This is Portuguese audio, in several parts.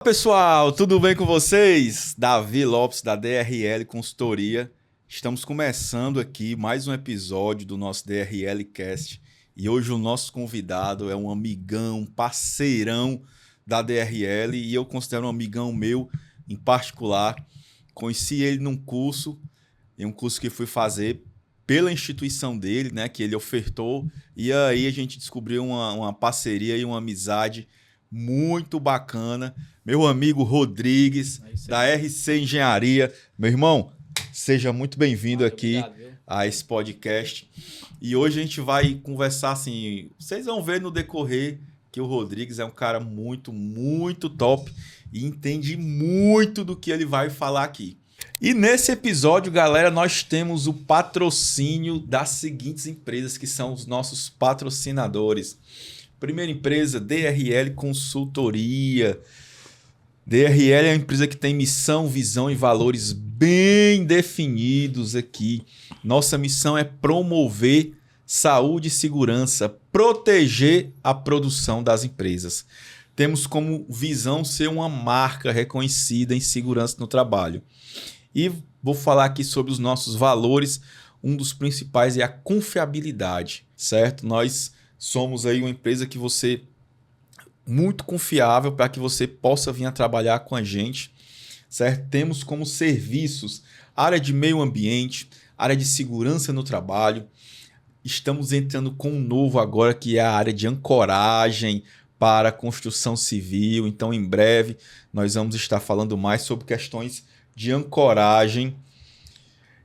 Pessoal, tudo bem com vocês? Davi Lopes da DRL Consultoria. Estamos começando aqui mais um episódio do nosso DRL Cast e hoje o nosso convidado é um amigão, parceirão da DRL e eu considero um amigão meu em particular. Conheci ele em um curso que fui fazer pela instituição dele, né, que ele ofertou, e aí a gente descobriu uma parceria e uma amizade muito bacana. Meu amigo Rodrigues, da RC Engenharia. Meu irmão, seja muito bem-vindo aqui a esse podcast. E hoje a gente vai conversar assim, vocês vão ver no decorrer que o Rodrigues é um cara muito top e entende muito do que ele vai falar aqui. E nesse episódio, galera, nós temos o patrocínio das seguintes empresas que são os nossos patrocinadores. Primeira empresa, DRL Consultoria. DRL é uma empresa que tem missão, visão e valores bem definidos aqui. Nossa missão é promover saúde e segurança, proteger a produção das empresas. Temos como visão ser uma marca reconhecida em segurança no trabalho. E vou falar aqui sobre os nossos valores. Um dos principais é a confiabilidade, certo? Nós somos aí uma empresa que você muito confiável para que você possa vir a trabalhar com a gente, certo? Temos como serviços área de meio ambiente, área de segurança no trabalho. Estamos entrando com um novo agora que é a área de ancoragem para a construção civil. Então, em breve, nós vamos estar falando mais sobre questões de ancoragem.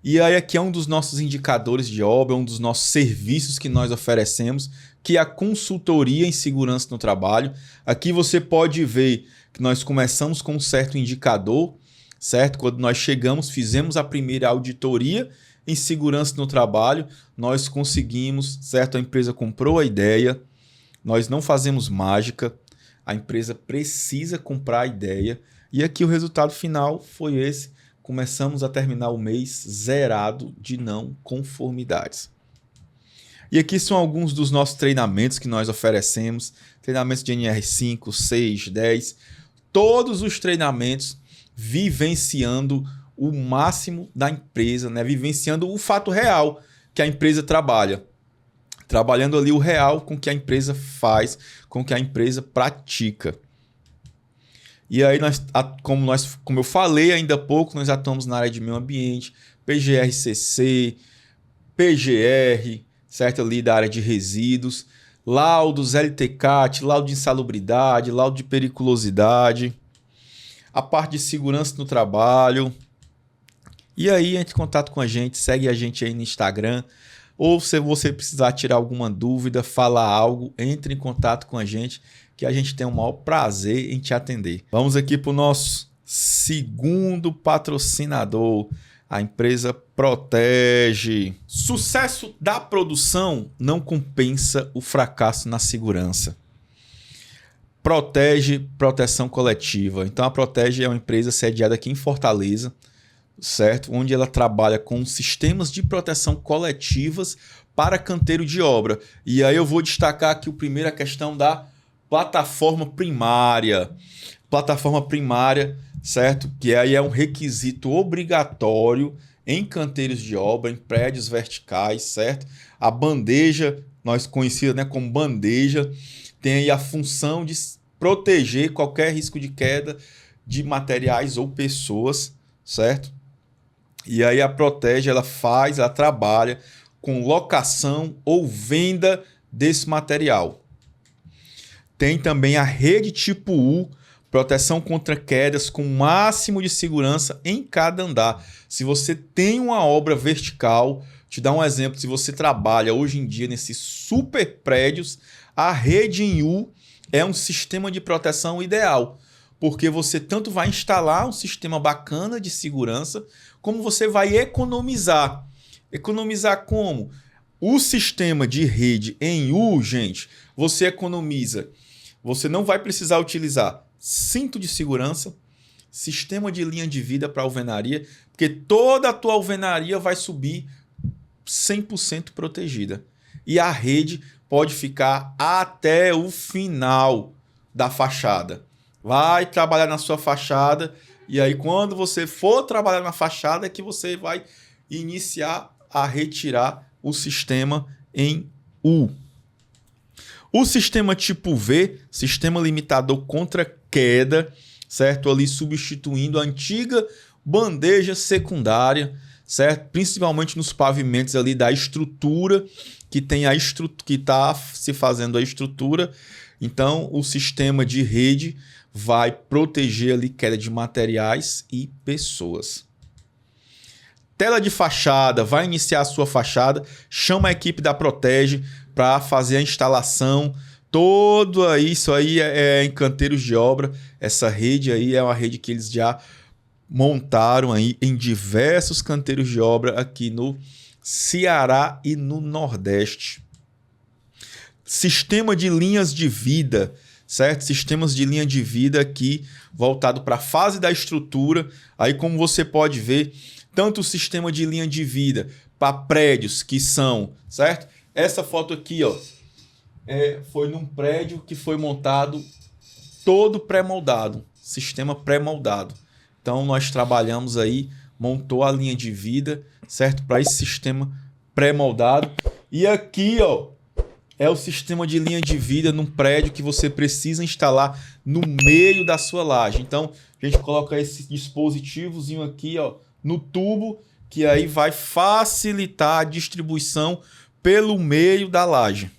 E aí aqui é um dos nossos indicadores de obra, um dos nossos serviços que nós oferecemos, que é a consultoria em segurança no trabalho. Aqui você pode ver que nós começamos com um certo indicador, certo? Quando nós chegamos, fizemos a primeira auditoria em segurança no trabalho, nós conseguimos, certo? A empresa comprou a ideia, nós não fazemos mágica, a empresa precisa comprar a ideia e aqui o resultado final foi esse. Começamos a terminar o mês zerado de não conformidades. E aqui são alguns dos nossos treinamentos que nós oferecemos. Treinamentos de NR5, 6, 10. Todos os treinamentos vivenciando o máximo da empresa, né? Vivenciando o fato real que a empresa trabalha. Trabalhando ali o real com que a empresa faz, com que a empresa pratica. E aí, como eu falei ainda há pouco, nós atuamos na área de meio ambiente, PGR-CC, PGR, certo? Ali da área de resíduos, laudos, LTCAT, laudo de insalubridade, laudo de periculosidade, a parte de segurança no trabalho. E aí, entre em contato com a gente, segue a gente aí no Instagram, ou se você precisar tirar alguma dúvida, falar algo, entre em contato com a gente, que a gente tem o maior prazer em te atender. Vamos aqui para o nosso segundo patrocinador, a empresa Protege. Sucesso da produção não compensa o fracasso na segurança. Protege, proteção coletiva. Então a Protege é uma empresa sediada aqui em Fortaleza, certo? Onde ela trabalha com sistemas de proteção coletivas para canteiro de obra. E aí eu vou destacar aqui a questão da plataforma primária. Plataforma primária, certo? Que aí é um requisito obrigatório em canteiros de obra, em prédios verticais, certo? A bandeja, nós conhecida, né, como bandeja, tem aí a função de proteger qualquer risco de queda de materiais ou pessoas, certo? E aí a Protege, ela trabalha com locação ou venda desse material. Tem também a rede tipo U, proteção contra quedas com máximo de segurança em cada andar. Se você tem uma obra vertical, te dar um exemplo, se você trabalha hoje em dia nesses super prédios, a rede em U é um sistema de proteção ideal, porque você tanto vai instalar um sistema bacana de segurança, como você vai economizar. Economizar como? O sistema de rede em U, gente, você economiza. Você não vai precisar utilizar cinto de segurança, sistema de linha de vida para alvenaria, porque toda a tua alvenaria vai subir 100% protegida. E a rede pode ficar até o final da fachada. vai trabalhar na sua fachada, e aí quando você for trabalhar na fachada é que você vai iniciar a retirar o sistema em U. O sistema tipo V, sistema limitador contra queda, certo? Ali substituindo a antiga bandeja secundária, certo? Principalmente nos pavimentos ali da estrutura, que está se fazendo a estrutura. Então, o sistema de rede vai proteger ali queda de materiais e pessoas. Tela de fachada, vai iniciar a sua fachada, chama a equipe da Protege para fazer a instalação. Todo isso aí é em canteiros de obra. Essa rede aí é uma rede que eles já montaram aí em diversos canteiros de obra aqui no Ceará e no Nordeste. Sistema de linhas de vida, certo? Sistemas de linha de vida aqui voltado para a fase da estrutura. Aí como você pode ver, tanto o sistema de linha de vida para prédios que são, certo? Essa foto aqui, ó, foi num prédio que foi montado todo pré-moldado, sistema pré-moldado. Então nós trabalhamos aí, montou a linha de vida, certo? Para esse sistema pré-moldado. E aqui, ó, é o sistema de linha de vida num prédio que você precisa instalar no meio da sua laje. Então a gente coloca esse dispositivozinho aqui, ó, no tubo, que aí vai facilitar a distribuição pelo meio da laje.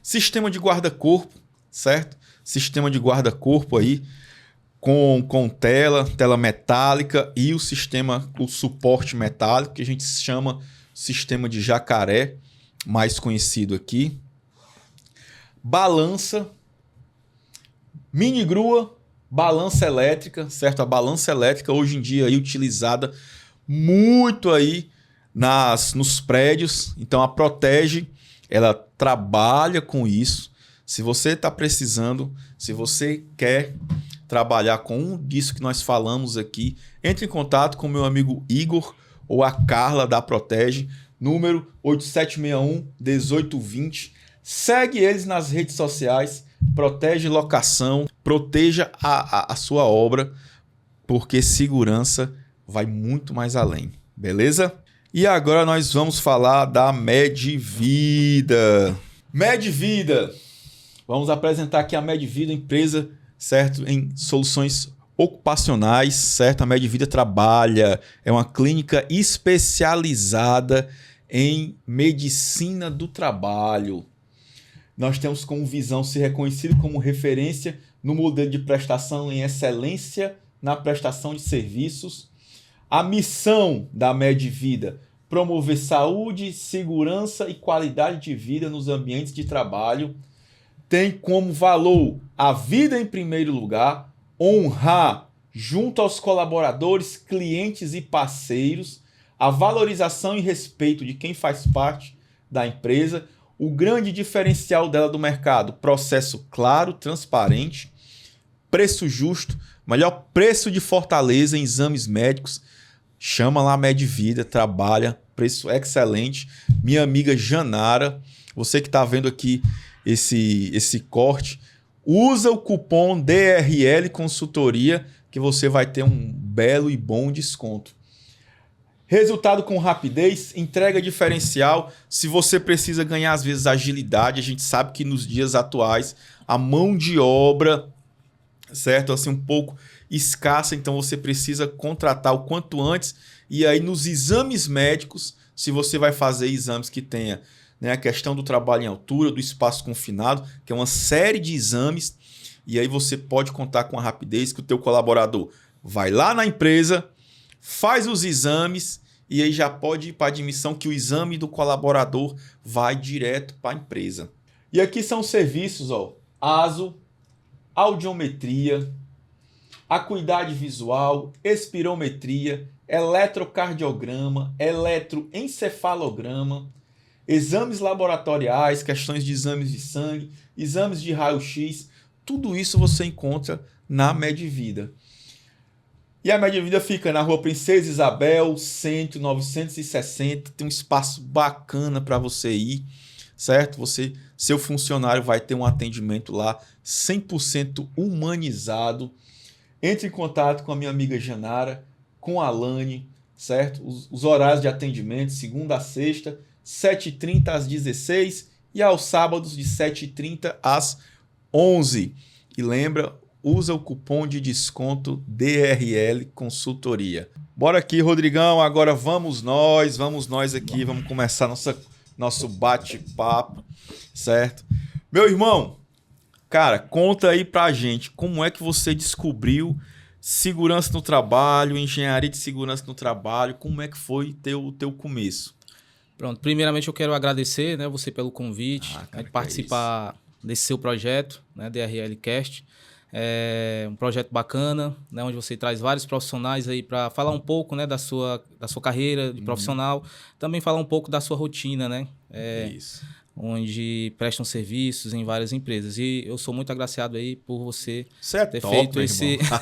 Sistema de guarda-corpo, certo? Sistema de guarda-corpo aí com tela metálica e o suporte metálico, que a gente chama sistema de jacaré, mais conhecido aqui. Balança, mini grua, balança elétrica, certo? A balança elétrica hoje em dia aí utilizada muito aí nos prédios. Então a Protege, ela trabalha com isso. Se você está precisando, se você quer trabalhar com um disso que nós falamos aqui, entre em contato com o meu amigo Igor ou a Carla da Protege, número 8761-1820. Segue eles nas redes sociais, Protege Locação, proteja a sua obra, porque segurança vai muito mais além, beleza? E agora nós vamos falar da Medvida. Medvida, vamos apresentar aqui a Medvida, empresa, certo, em soluções ocupacionais, certo? A Medvida trabalha, é uma clínica especializada em medicina do trabalho. Nós temos como visão ser reconhecido como referência no modelo de prestação em excelência na prestação de serviços. A missão da Medvida: promover saúde, segurança e qualidade de vida nos ambientes de trabalho. Tem como valor a vida em primeiro lugar, honrar junto aos colaboradores, clientes e parceiros, a valorização e respeito de quem faz parte da empresa. O grande diferencial dela do mercado: processo claro, transparente, preço justo, melhor preço de Fortaleza em exames médicos. Chama lá a Medvida, trabalha, preço excelente. Minha amiga Janara, você que está vendo aqui esse corte, usa o cupom DRL Consultoria que você vai ter um belo e bom desconto. Resultado com rapidez, entrega diferencial. Se você precisa ganhar às vezes agilidade, a gente sabe que nos dias atuais a mão de obra, certo, assim um pouco escassa, então você precisa contratar o quanto antes. E aí nos exames médicos, se você vai fazer exames que tenha, né, a questão do trabalho em altura, do espaço confinado, que é uma série de exames, e aí você pode contar com a rapidez que o teu colaborador vai lá na empresa, faz os exames e aí já pode ir para a admissão, que o exame do colaborador vai direto para a empresa. E aqui são os serviços, ó: ASO, audiometria, acuidade visual, espirometria, eletrocardiograma, eletroencefalograma, exames laboratoriais, questões de exames de sangue, exames de raio-x. Tudo isso você encontra na Medvida. E a Medvida fica na Rua Princesa Isabel, 100, 960. Tem um espaço bacana para você ir, certo? Seu funcionário vai ter um atendimento lá 100% humanizado. Entre em contato com a minha amiga Janara, com a Alane, certo? Os horários de atendimento, segunda a sexta, 7h30 às 16h e aos sábados de 7h30 às 11h. E lembra, usa o cupom de desconto DRL Consultoria. Bora aqui, Rodrigão, agora vamos nós aqui, vamos começar nosso bate-papo, certo? Meu irmão, cara, conta aí pra gente como é que você descobriu segurança no trabalho, engenharia de segurança no trabalho, como é que foi teu começo? Pronto, primeiramente eu quero agradecer, né, você pelo convite, de participar desse seu projeto, né, DRL Cast. É um projeto bacana, né, onde você traz vários profissionais aí para falar um pouco, né, da sua carreira de profissional, também falar um pouco da sua rotina, né? Isso. Onde prestam serviços em várias empresas. E eu sou muito agraciado aí por você ter top, feito meu esse, irmão.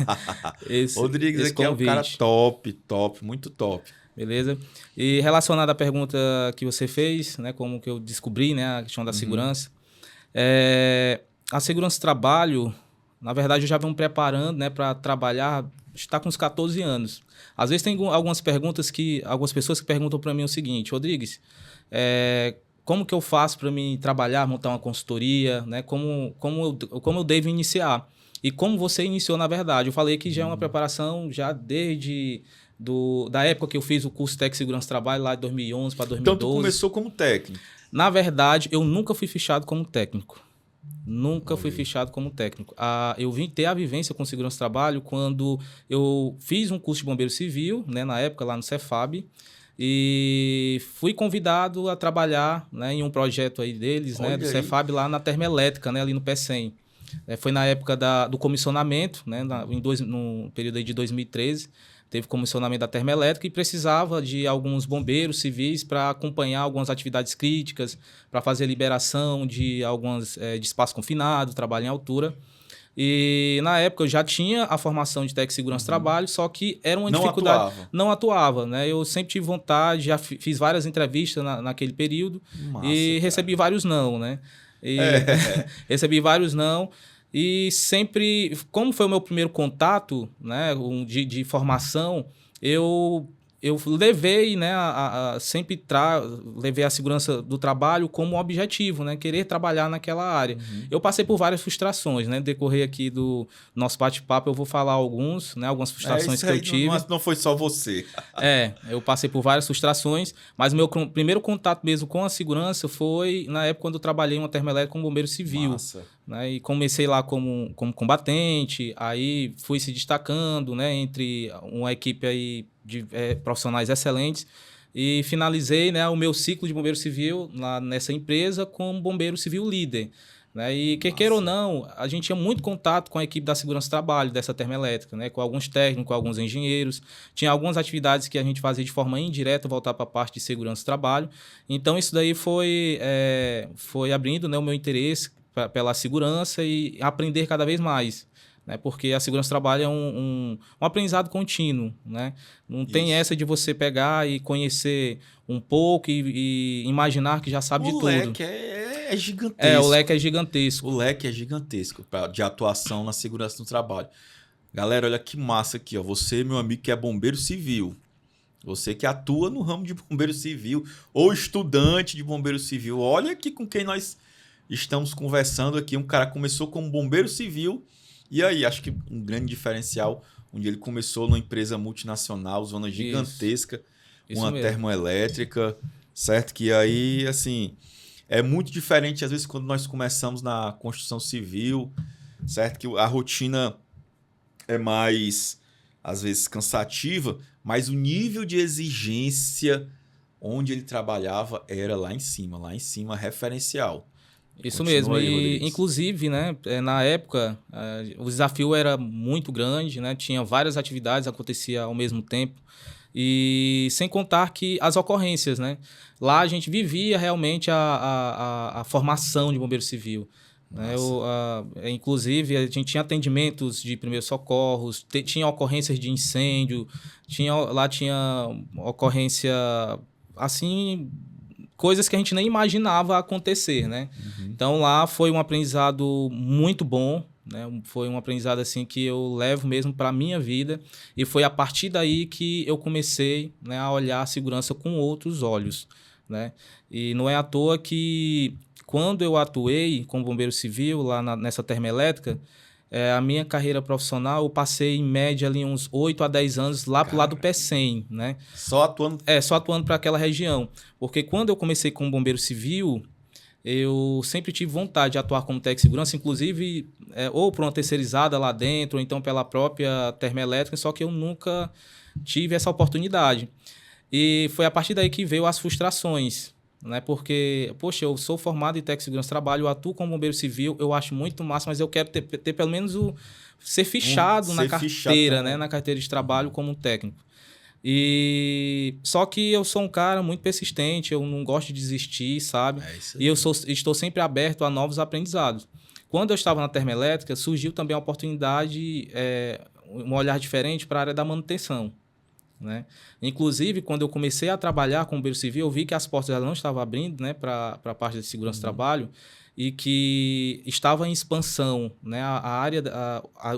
Rodrigues esse aqui convite. É um cara top, muito top. Beleza? E relacionado à pergunta que você fez, né, como que eu descobri, né, a questão da segurança, a segurança do trabalho, na verdade, eu já venho me preparando, né, para trabalhar, está com uns 14 anos. Às vezes tem algumas pessoas que perguntam para mim o seguinte: Rodrigues, como que eu faço para mim trabalhar, montar uma consultoria, né? Como eu devo iniciar? E como você iniciou, na verdade? Eu falei que já é uma preparação já desde da época que eu fiz o curso Técnico de Segurança do Trabalho, lá de 2011 para 2012. Então, tu começou como técnico? Na verdade, eu nunca fui fichado como técnico. Nunca fui fichado como técnico. Eu vim ter a vivência com segurança do trabalho quando eu fiz um curso de bombeiro civil, né, na época, lá no Cefab. E fui convidado a trabalhar, né, em um projeto aí deles, né, do Cefab, lá na termoelétrica, né, ali no PECEM. Foi na época do comissionamento, né, no período aí de 2013. Teve comissionamento da termoelétrica e precisava de alguns bombeiros civis para acompanhar algumas atividades críticas, para fazer liberação de de espaço confinado, trabalho em altura. E na época eu já tinha a formação de técnico de segurança do trabalho, só que era uma dificuldade. Não atuava, né? Eu sempre tive vontade, já fiz várias entrevistas naquele período. Massa, e recebi vários não, né? Recebi vários não. E sempre, como foi o meu primeiro contato, né, de formação, eu levei, né, levei a segurança do trabalho como objetivo, né, querer trabalhar naquela área. Eu passei por várias frustrações, né, no decorrer aqui do nosso bate-papo eu vou falar algumas frustrações que eu tive. Não foi só você. Eu passei por várias frustrações, mas o meu primeiro contato mesmo com a segurança foi na época quando eu trabalhei em uma termoelétrica como bombeiro civil. Massa. Né, e comecei lá como combatente, aí fui se destacando, né, entre uma equipe aí de profissionais excelentes e finalizei, né, o meu ciclo de bombeiro civil lá nessa empresa como bombeiro civil líder. Né, e queira ou não, a gente tinha muito contato com a equipe da segurança do trabalho dessa termoelétrica, né, com alguns técnicos, com alguns engenheiros. Tinha algumas atividades que a gente fazia de forma indireta, voltar para a parte de segurança do trabalho. Então isso daí foi abrindo, né, o meu interesse pela segurança e aprender cada vez mais, né? Porque a segurança do trabalho é um aprendizado contínuo, né? Não tem essa de você pegar e conhecer um pouco e imaginar que já sabe de tudo. O leque é gigantesco. O leque é gigantesco. O leque é gigantesco de atuação na segurança do trabalho. Galera, olha que massa aqui, ó. Você, meu amigo, que é bombeiro civil, você que atua no ramo de bombeiro civil ou estudante de bombeiro civil, olha aqui com quem nós estamos conversando aqui. Um cara começou como bombeiro civil e aí, acho que um grande diferencial, onde ele começou numa empresa multinacional, zona gigantesca, uma termoelétrica, certo? Que aí, assim, é muito diferente às vezes quando nós começamos na construção civil, certo? Que a rotina é mais, às vezes, cansativa, mas o nível de exigência onde ele trabalhava era lá em cima, referencial. Isso Continua mesmo, aí, e inclusive, né, na época, o desafio era muito grande, né, tinha várias atividades, acontecia ao mesmo tempo, e sem contar que as ocorrências, né, lá a gente vivia realmente a formação de bombeiro civil. Né, inclusive, a gente tinha atendimentos de primeiros socorros, tinha ocorrências de incêndio, lá tinha ocorrência assim coisas que a gente nem imaginava acontecer, né? Então lá foi um aprendizado muito bom, né? Foi um aprendizado assim que eu levo mesmo para a minha vida, e foi a partir daí que eu comecei, né, a olhar a segurança com outros olhos, né? E não é à toa que quando eu atuei como bombeiro civil lá nessa termoelétrica, a minha carreira profissional, eu passei em média ali uns 8 a 10 anos lá pro lado do PECEM, né? Só atuando? Só atuando para aquela região. Porque quando eu comecei como bombeiro civil, eu sempre tive vontade de atuar como técnico de segurança, inclusive ou para uma terceirizada lá dentro, ou então pela própria termoelétrica, só que eu nunca tive essa oportunidade. E foi a partir daí que veio as frustrações, né? Porque, poxa, eu sou formado em técnico de segurança do trabalho, eu atuo como bombeiro civil, eu acho muito massa, mas eu quero ter pelo menos ser fichado na carteira, né? Na carteira de trabalho como técnico. E só que eu sou um cara muito persistente, eu não gosto de desistir, sabe? E estou sempre aberto a novos aprendizados. Quando eu estava na termoelétrica, surgiu também a oportunidade, um olhar diferente para a área da manutenção, né? Inclusive, quando eu comecei a trabalhar com o bombeiro civil, eu vi que as portas não estavam abrindo, né, para a parte de segurança do trabalho, e que estava em expansão, né, a área,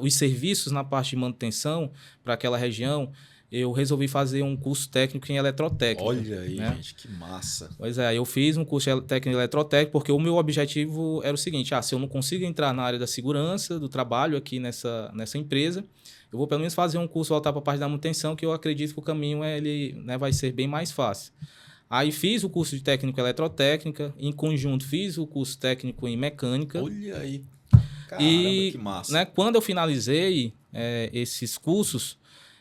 os serviços na parte de manutenção para aquela região. Eu resolvi fazer um curso técnico em eletrotécnica. Olha aí, né? Gente, que massa. Pois é, eu fiz um curso técnico em eletrotécnica porque o meu objetivo era o seguinte: se eu não consigo entrar na área da segurança do trabalho aqui nessa empresa, eu vou pelo menos fazer um curso voltar para a parte da manutenção, que eu acredito que o caminho vai ser bem mais fácil. Aí fiz o curso de técnico em eletrotécnica, em conjunto fiz o curso técnico em mecânica. Olha aí, caramba, que massa. Né, quando eu finalizei esses cursos,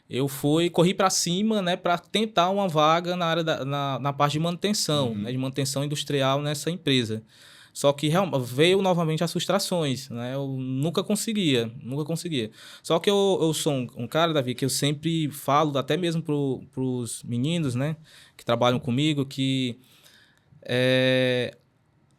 eu corri para cima, né, para tentar uma vaga na área na parte de manutenção, né, de manutenção industrial nessa empresa. Só que veio novamente as frustrações, né? Eu nunca conseguia. Só que eu sou um cara, Davi, que eu sempre falo, até mesmo para os meninos, né, que trabalham comigo, que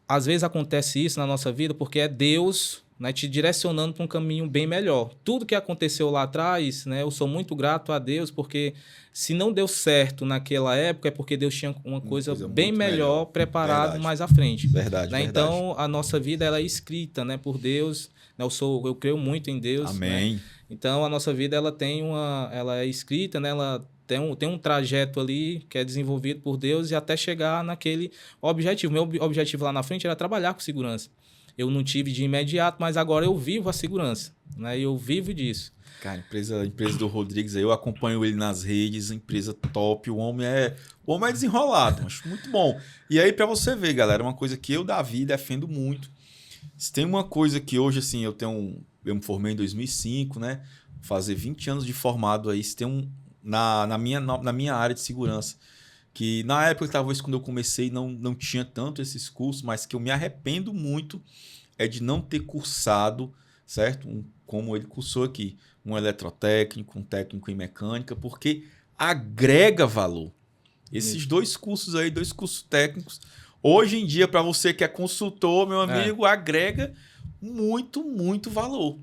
às vezes acontece isso na nossa vida porque é Deus, né, te direcionando para um caminho bem melhor. Tudo que aconteceu lá atrás, né, eu sou muito grato a Deus, porque se não deu certo naquela época é porque Deus tinha uma coisa bem melhor preparado mais à frente. Verdade, né? verdade. Então, a nossa vida ela é escrita, né, por Deus. Né? Eu creio muito em Deus. Amém. Né? Então, a nossa vida ela é escrita, né? Ela tem um trajeto ali que é desenvolvido por Deus e até chegar naquele objetivo. Meu objetivo lá na frente era trabalhar com segurança. Eu não tive de imediato, mas agora eu vivo a segurança, né? Eu vivo disso. Cara, a empresa do Rodrigues, eu acompanho ele nas redes, empresa top, o homem é desenrolado, acho muito bom. E aí, para você ver, galera, uma coisa que eu, Davi, defendo muito. Se tem uma coisa que hoje, assim, eu me formei em 2005, né? Fazer 20 anos de formado aí, se tem na minha área de segurança, que na época, talvez quando eu comecei, não tinha tanto esses cursos, mas que eu me arrependo muito é de não ter cursado, certo? Como ele cursou aqui, um eletrotécnico, um técnico em mecânica, porque agrega valor. Esses dois cursos aí, 2 cursos técnicos, hoje em dia, para você que é consultor, meu amigo, agrega muito, muito valor.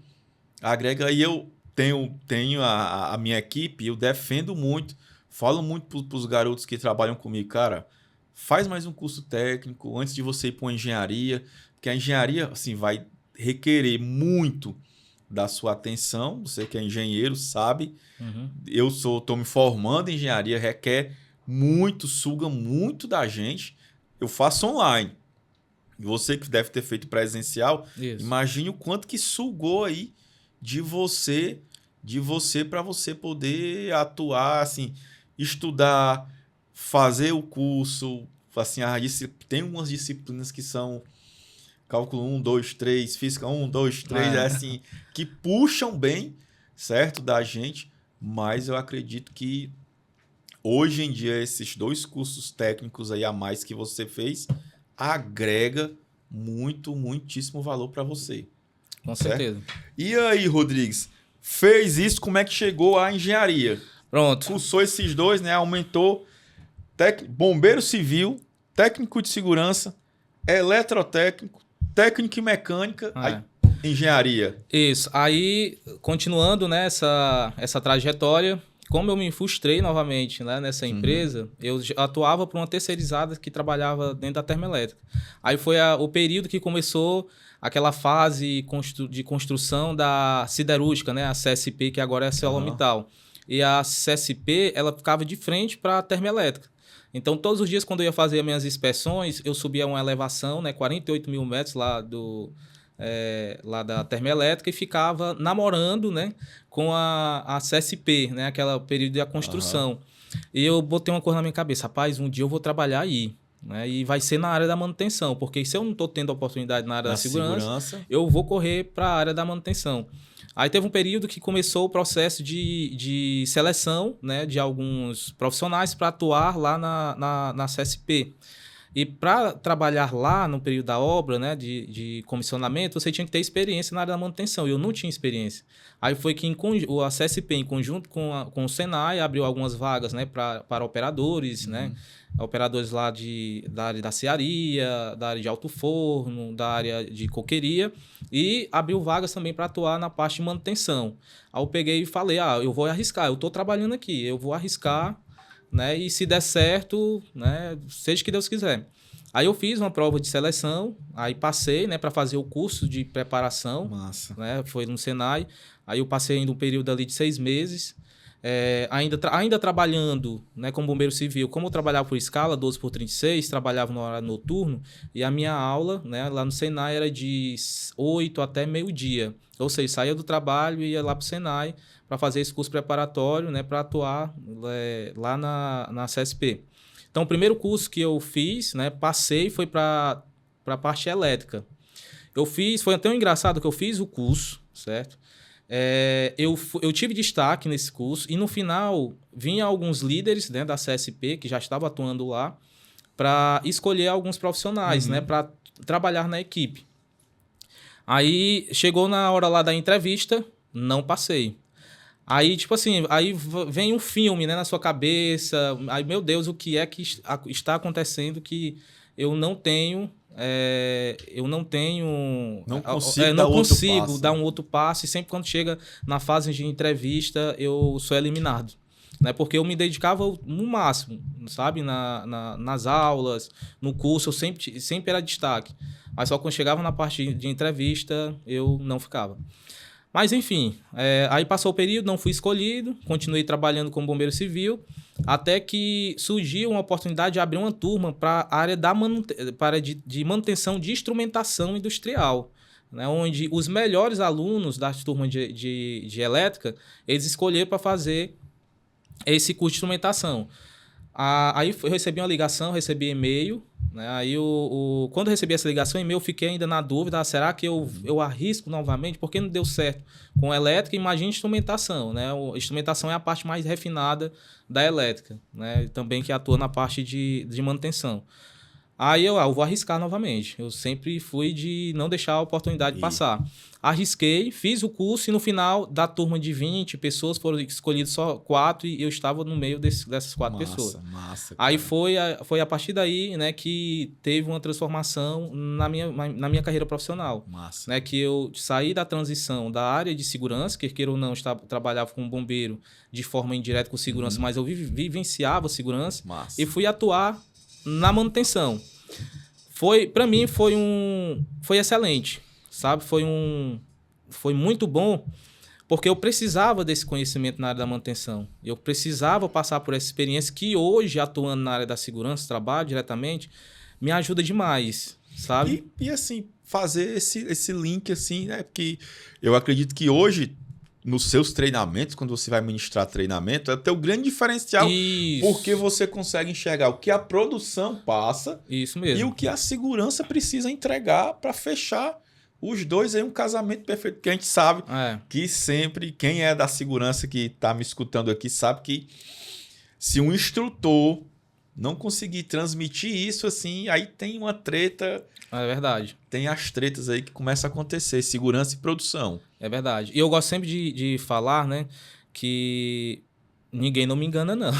Agrega, e eu tenho a minha equipe, eu defendo muito, falo muito para os garotos que trabalham comigo, cara, faz mais um curso técnico antes de você ir para uma engenharia, porque a engenharia assim, vai requerer muito da sua atenção. Você que é engenheiro sabe, eu estou me formando em engenharia, requer muito, suga muito da gente. Eu faço online. Você que deve ter feito presencial, imagine o quanto que sugou aí de você para você poder atuar, assim, estudar, fazer o curso, assim, tem umas disciplinas que são cálculo 1, 2, 3, física 1, 2, 3, assim, que puxam bem, certo, da gente, mas eu acredito que hoje em dia esses 2 cursos técnicos aí a mais que você fez agrega muitíssimo valor para você. Com certeza. E aí, Rodrigues, fez isso, como é que chegou à engenharia? Pronto. Cursou esses 2, né? Aumentou bombeiro civil, técnico de segurança, eletrotécnico, técnico em mecânica, aí, engenharia. Isso. Aí, continuando, né, essa trajetória, como eu me frustrei novamente, né, nessa empresa, eu atuava para uma terceirizada que trabalhava dentro da termoelétrica. Aí foi o período que começou aquela fase de construção da siderúrgica, né, a CSP, que agora é a ArcelorMittal. E a CSP, ela ficava de frente para a termoelétrica. Então, todos os dias, quando eu ia fazer as minhas inspeções, eu subia uma elevação, né, 48 mil metros lá da termoelétrica e ficava namorando, né, com a CSP, né, aquela período da construção. E eu botei uma coisa na minha cabeça, rapaz, um dia eu vou trabalhar aí, né, e vai ser na área da manutenção, porque se eu não estou tendo oportunidade na área da segurança, eu vou correr para a área da manutenção. Aí teve um período que começou o processo de seleção, né, de alguns profissionais para atuar lá na CSP. E para trabalhar lá no período da obra, né, de comissionamento, você tinha que ter experiência na área da manutenção. E eu não tinha experiência. Aí foi que a CSP, em conjunto com o Senai, abriu algumas vagas, né, para operadores, né, operadores lá da área da cearia, da área de alto forno, da área de coqueria, e abriu vagas também para atuar na parte de manutenção. Aí eu peguei e falei, eu vou arriscar, eu estou trabalhando aqui, eu vou arriscar, né, e se der certo, né, seja o que Deus quiser. Aí eu fiz uma prova de seleção, aí passei, né, para fazer o curso de preparação. Massa. Né, foi no Senai. Aí eu passei ainda um período ali de 6 meses, ainda trabalhando, né, como bombeiro civil. Como eu trabalhava por escala, 12/36, trabalhava no horário noturno, e a minha aula, né, lá no Senai era de 8 até meio-dia. Ou seja, saía do trabalho e ia lá para o Senai para fazer esse curso preparatório, né, para atuar lá na CSP. Então, o primeiro curso que eu fiz, né, passei, foi para a parte elétrica. Foi até engraçado que eu fiz o curso, certo? Eu tive destaque nesse curso e no final vinha alguns líderes, né, da CSP que já estavam atuando lá para escolher alguns profissionais, né, para trabalhar na equipe. Aí chegou na hora lá da entrevista, não passei. Aí, tipo assim, aí vem um filme, né, na sua cabeça. Aí, meu Deus, o que é que está acontecendo que eu não tenho... Não consigo dar um outro passo. E sempre quando chega na fase de entrevista, eu sou eliminado. Né? Porque eu me dedicava no máximo, sabe? Nas aulas, no curso, eu sempre era destaque. Mas só quando chegava na parte de entrevista, eu não ficava. Mas, enfim, aí passou o período, não fui escolhido, continuei trabalhando como bombeiro civil, até que surgiu uma oportunidade de abrir uma turma para a área de manutenção de instrumentação industrial, né, onde os melhores alunos das turmas de elétrica, eles escolheram para fazer esse curso de instrumentação. Aí eu recebi uma ligação, recebi e-mail, né? Aí quando eu recebi essa ligação, e-mail, eu fiquei ainda na dúvida, será que eu arrisco novamente? Porque não deu certo com elétrica, imagina instrumentação, né? Instrumentação é a parte mais refinada da elétrica, né? Também que atua na parte de manutenção. Aí eu vou arriscar novamente. Eu sempre fui de não deixar a oportunidade passar. Arrisquei, fiz o curso e no final da turma de 20 pessoas foram escolhidas só 4 e eu estava no meio dessas 4 pessoas. Massa, aí foi a partir daí, né, que teve uma transformação na minha carreira profissional. Massa. Né, que eu saí da transição da área de segurança, que queira ou não, trabalhava como bombeiro de forma indireta com segurança, mas eu vivenciava segurança. Massa. E fui atuar na manutenção. Para mim foi excelente, sabe? Foi muito bom, porque eu precisava desse conhecimento na área da manutenção. Eu precisava passar por essa experiência que hoje, atuando na área da segurança, trabalho diretamente, me ajuda demais, sabe? E assim, fazer esse link assim, né? Porque eu acredito que hoje, nos seus treinamentos, quando você vai ministrar treinamento, é o teu grande diferencial. Isso. Porque você consegue enxergar o que a produção passa. Isso mesmo. E o que a segurança precisa entregar para fechar os dois em um casamento perfeito. Porque a gente sabe que sempre, quem é da segurança que está me escutando aqui, sabe que se um instrutor não conseguir transmitir isso assim, aí tem uma treta. É verdade. Tem as tretas aí que começam a acontecer, segurança e produção. É verdade. E eu gosto sempre de falar, né, que ninguém não me engana, não.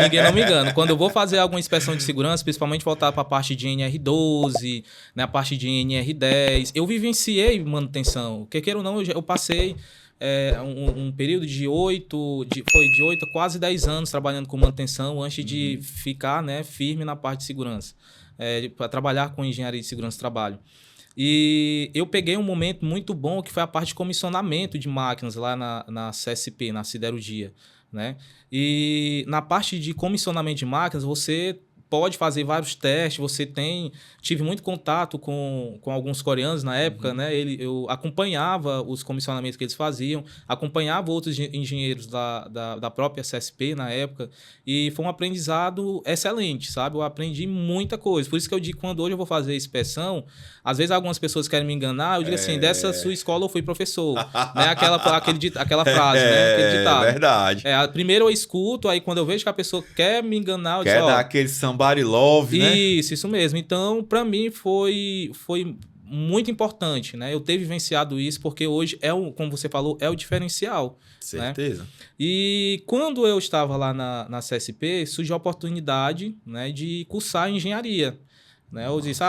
Ninguém não me engana. Quando eu vou fazer alguma inspeção de segurança, principalmente voltar para a parte de NR12, né, a parte de NR10, eu vivenciei manutenção. Quer queira ou não, eu passei um período de 8 a quase 10 anos trabalhando com manutenção antes de ficar, né, firme na parte de segurança, para trabalhar com engenharia de segurança do trabalho. E eu peguei um momento muito bom que foi a parte de comissionamento de máquinas lá na CSP, na siderurgia, né? E na parte de comissionamento de máquinas, você pode fazer vários testes, tive muito contato com alguns coreanos na época, né? Eu acompanhava os comissionamentos que eles faziam, acompanhava outros engenheiros da própria CSP na época, e foi um aprendizado excelente, sabe? Eu aprendi muita coisa. Por isso que eu digo, quando hoje eu vou fazer inspeção, às vezes algumas pessoas querem me enganar, eu digo assim, dessa sua escola eu fui professor, né? Aquela frase, né? Aquele ditado. É verdade. Primeiro eu escuto, aí quando eu vejo que a pessoa quer me enganar, eu quer digo, dar aquele somebody love, né? Isso mesmo. Então, para mim, foi muito importante, né? Eu ter vivenciado isso, porque hoje, como você falou, é o diferencial. Certeza. Né? E quando eu estava lá na CSP, surgiu a oportunidade, né, de cursar engenharia. Né? Eu disse,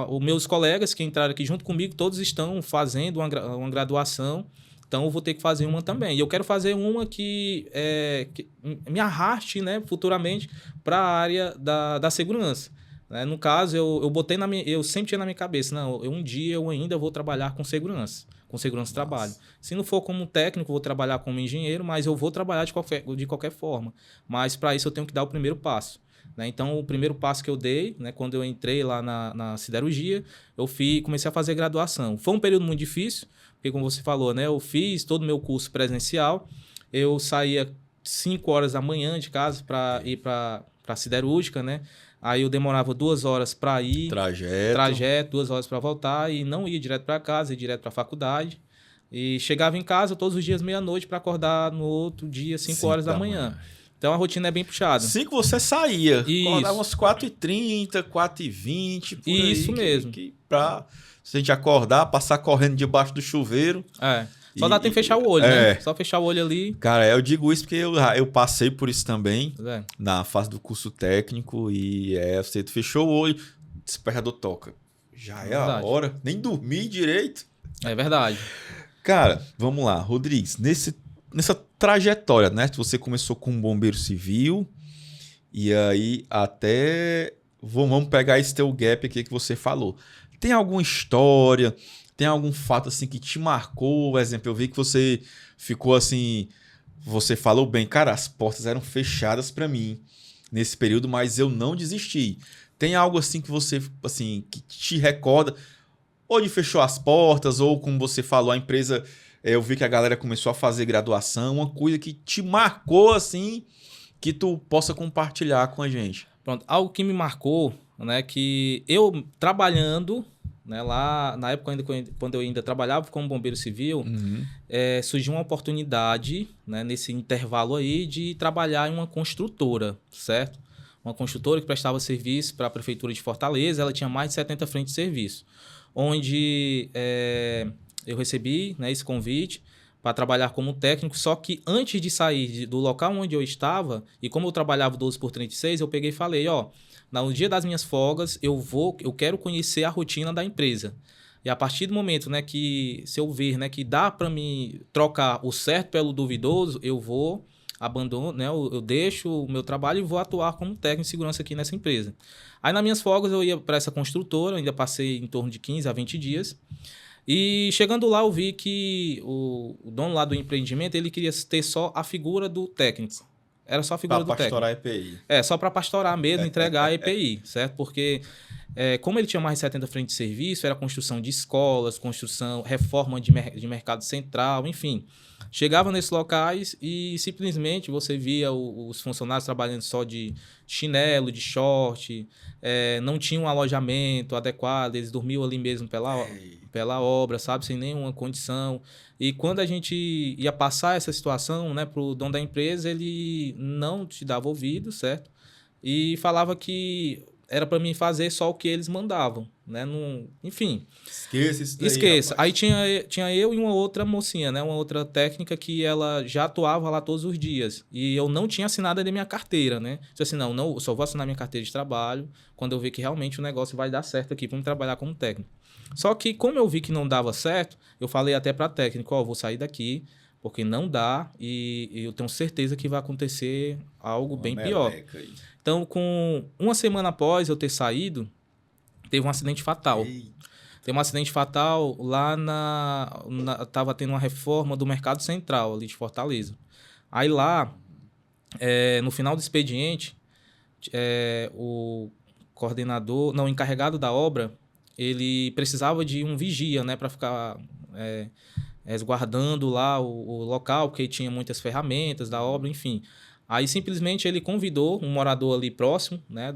os meus colegas que entraram aqui junto comigo, todos estão fazendo uma graduação, então eu vou ter que fazer uma também. E eu quero fazer uma que me arraste, né, futuramente para a área da segurança. Né? No caso, eu sempre tinha na minha cabeça, um dia eu ainda vou trabalhar com segurança do trabalho. Se não for como técnico, vou trabalhar como engenheiro, mas eu vou trabalhar de qualquer forma. Mas para isso eu tenho que dar o primeiro passo. Né? Então, o primeiro passo que eu dei, né, quando eu entrei lá na siderurgia, comecei a fazer graduação. Foi um período muito difícil, porque como você falou, né, eu fiz todo o meu curso presencial, eu saía 5 horas da manhã de casa para ir para a siderúrgica, né? Aí eu demorava 2 horas para ir, trajeto, 2 horas para voltar, e não ia direto para casa, ia direto para a faculdade. E chegava em casa todos os dias meia-noite para acordar no outro dia, 5 horas da manhã. Então a rotina é bem puxada. 5 você saía, acordava umas 4h30, 4h20, por aí. Isso mesmo. Pra a gente acordar, passar correndo debaixo do chuveiro. Só dá tempo de fechar o olho, né? Só fechar o olho ali. Cara, eu digo isso porque eu passei por isso também, na fase do curso técnico, e você fechou o olho, o despertador toca. Já é a hora, nem dormir direito. É verdade. Cara, vamos lá, Rodrigues, nessa trajetória, né? Você começou como bombeiro civil, e aí até... Vamos pegar esse teu gap aqui que você falou. Tem alguma história... Tem algum fato assim que te marcou? Por exemplo, eu vi que você ficou assim... Você falou bem, cara, as portas eram fechadas para mim nesse período, mas eu não desisti. Tem algo assim que você, assim, que te recorda? Ou de fechou as portas, ou como você falou, a empresa... Eu vi que a galera começou a fazer graduação. Uma coisa que te marcou, assim, que tu possa compartilhar com a gente. Pronto, algo que me marcou, né, que eu trabalhando... Né, lá na época, quando eu ainda trabalhava como bombeiro civil, surgiu uma oportunidade, né, nesse intervalo aí, de trabalhar em uma construtora, certo? Uma construtora que prestava serviço para a Prefeitura de Fortaleza, ela tinha mais de 70 frentes de serviço, onde eu recebi, né, esse convite para trabalhar como técnico, só que antes de sair do local onde eu estava, e como eu trabalhava 12x36, eu peguei e falei, no dia das minhas folgas, eu quero conhecer a rotina da empresa. E a partir do momento, né, que se eu ver, né, que dá para mim trocar o certo pelo duvidoso, eu vou abandono, né, eu deixo o meu trabalho e vou atuar como técnico de segurança aqui nessa empresa. Aí nas minhas folgas eu ia para essa construtora, ainda passei em torno de 15 a 20 dias. E chegando lá eu vi que o dono lá do empreendimento, ele queria ter só a figura do técnico. Era só a figura do técnico. Para pastorar a EPI. Só para pastorar mesmo, entregar a EPI, certo? Porque como ele tinha mais de 70 frentes de serviço, era construção de escolas, reforma de mercado central, enfim. Chegava nesses locais e simplesmente você via os funcionários trabalhando só de chinelo, de short, não tinha um alojamento adequado, eles dormiam ali mesmo pela obra, sabe? Sem nenhuma condição. E quando a gente ia passar essa situação, né, para o dono da empresa, ele não te dava ouvido, certo? E falava que era para mim fazer só o que eles mandavam, né? Enfim. Esqueça isso daí. Esqueça. Rapaz. Aí tinha eu e uma outra mocinha, né? Uma outra técnica que ela já atuava lá todos os dias. E eu não tinha assinado ainda minha carteira, né? Disse assim, não, eu só vou assinar minha carteira de trabalho quando eu ver que realmente o negócio vai dar certo aqui para me trabalhar como técnico. Só que como eu vi que não dava certo, eu falei até para a técnica, vou sair daqui, porque não dá e eu tenho certeza que vai acontecer algo bem pior. Aí. Então, com uma semana após eu ter saído, teve um acidente fatal. Teve um acidente fatal lá tava tendo uma reforma do Mercado Central, ali de Fortaleza. Aí lá, no final do expediente, o coordenador, não, o encarregado da obra, ele precisava de um vigia, né, para ficar resguardando lá o local, porque tinha muitas ferramentas da obra, enfim. Aí simplesmente ele convidou um morador ali próximo, né,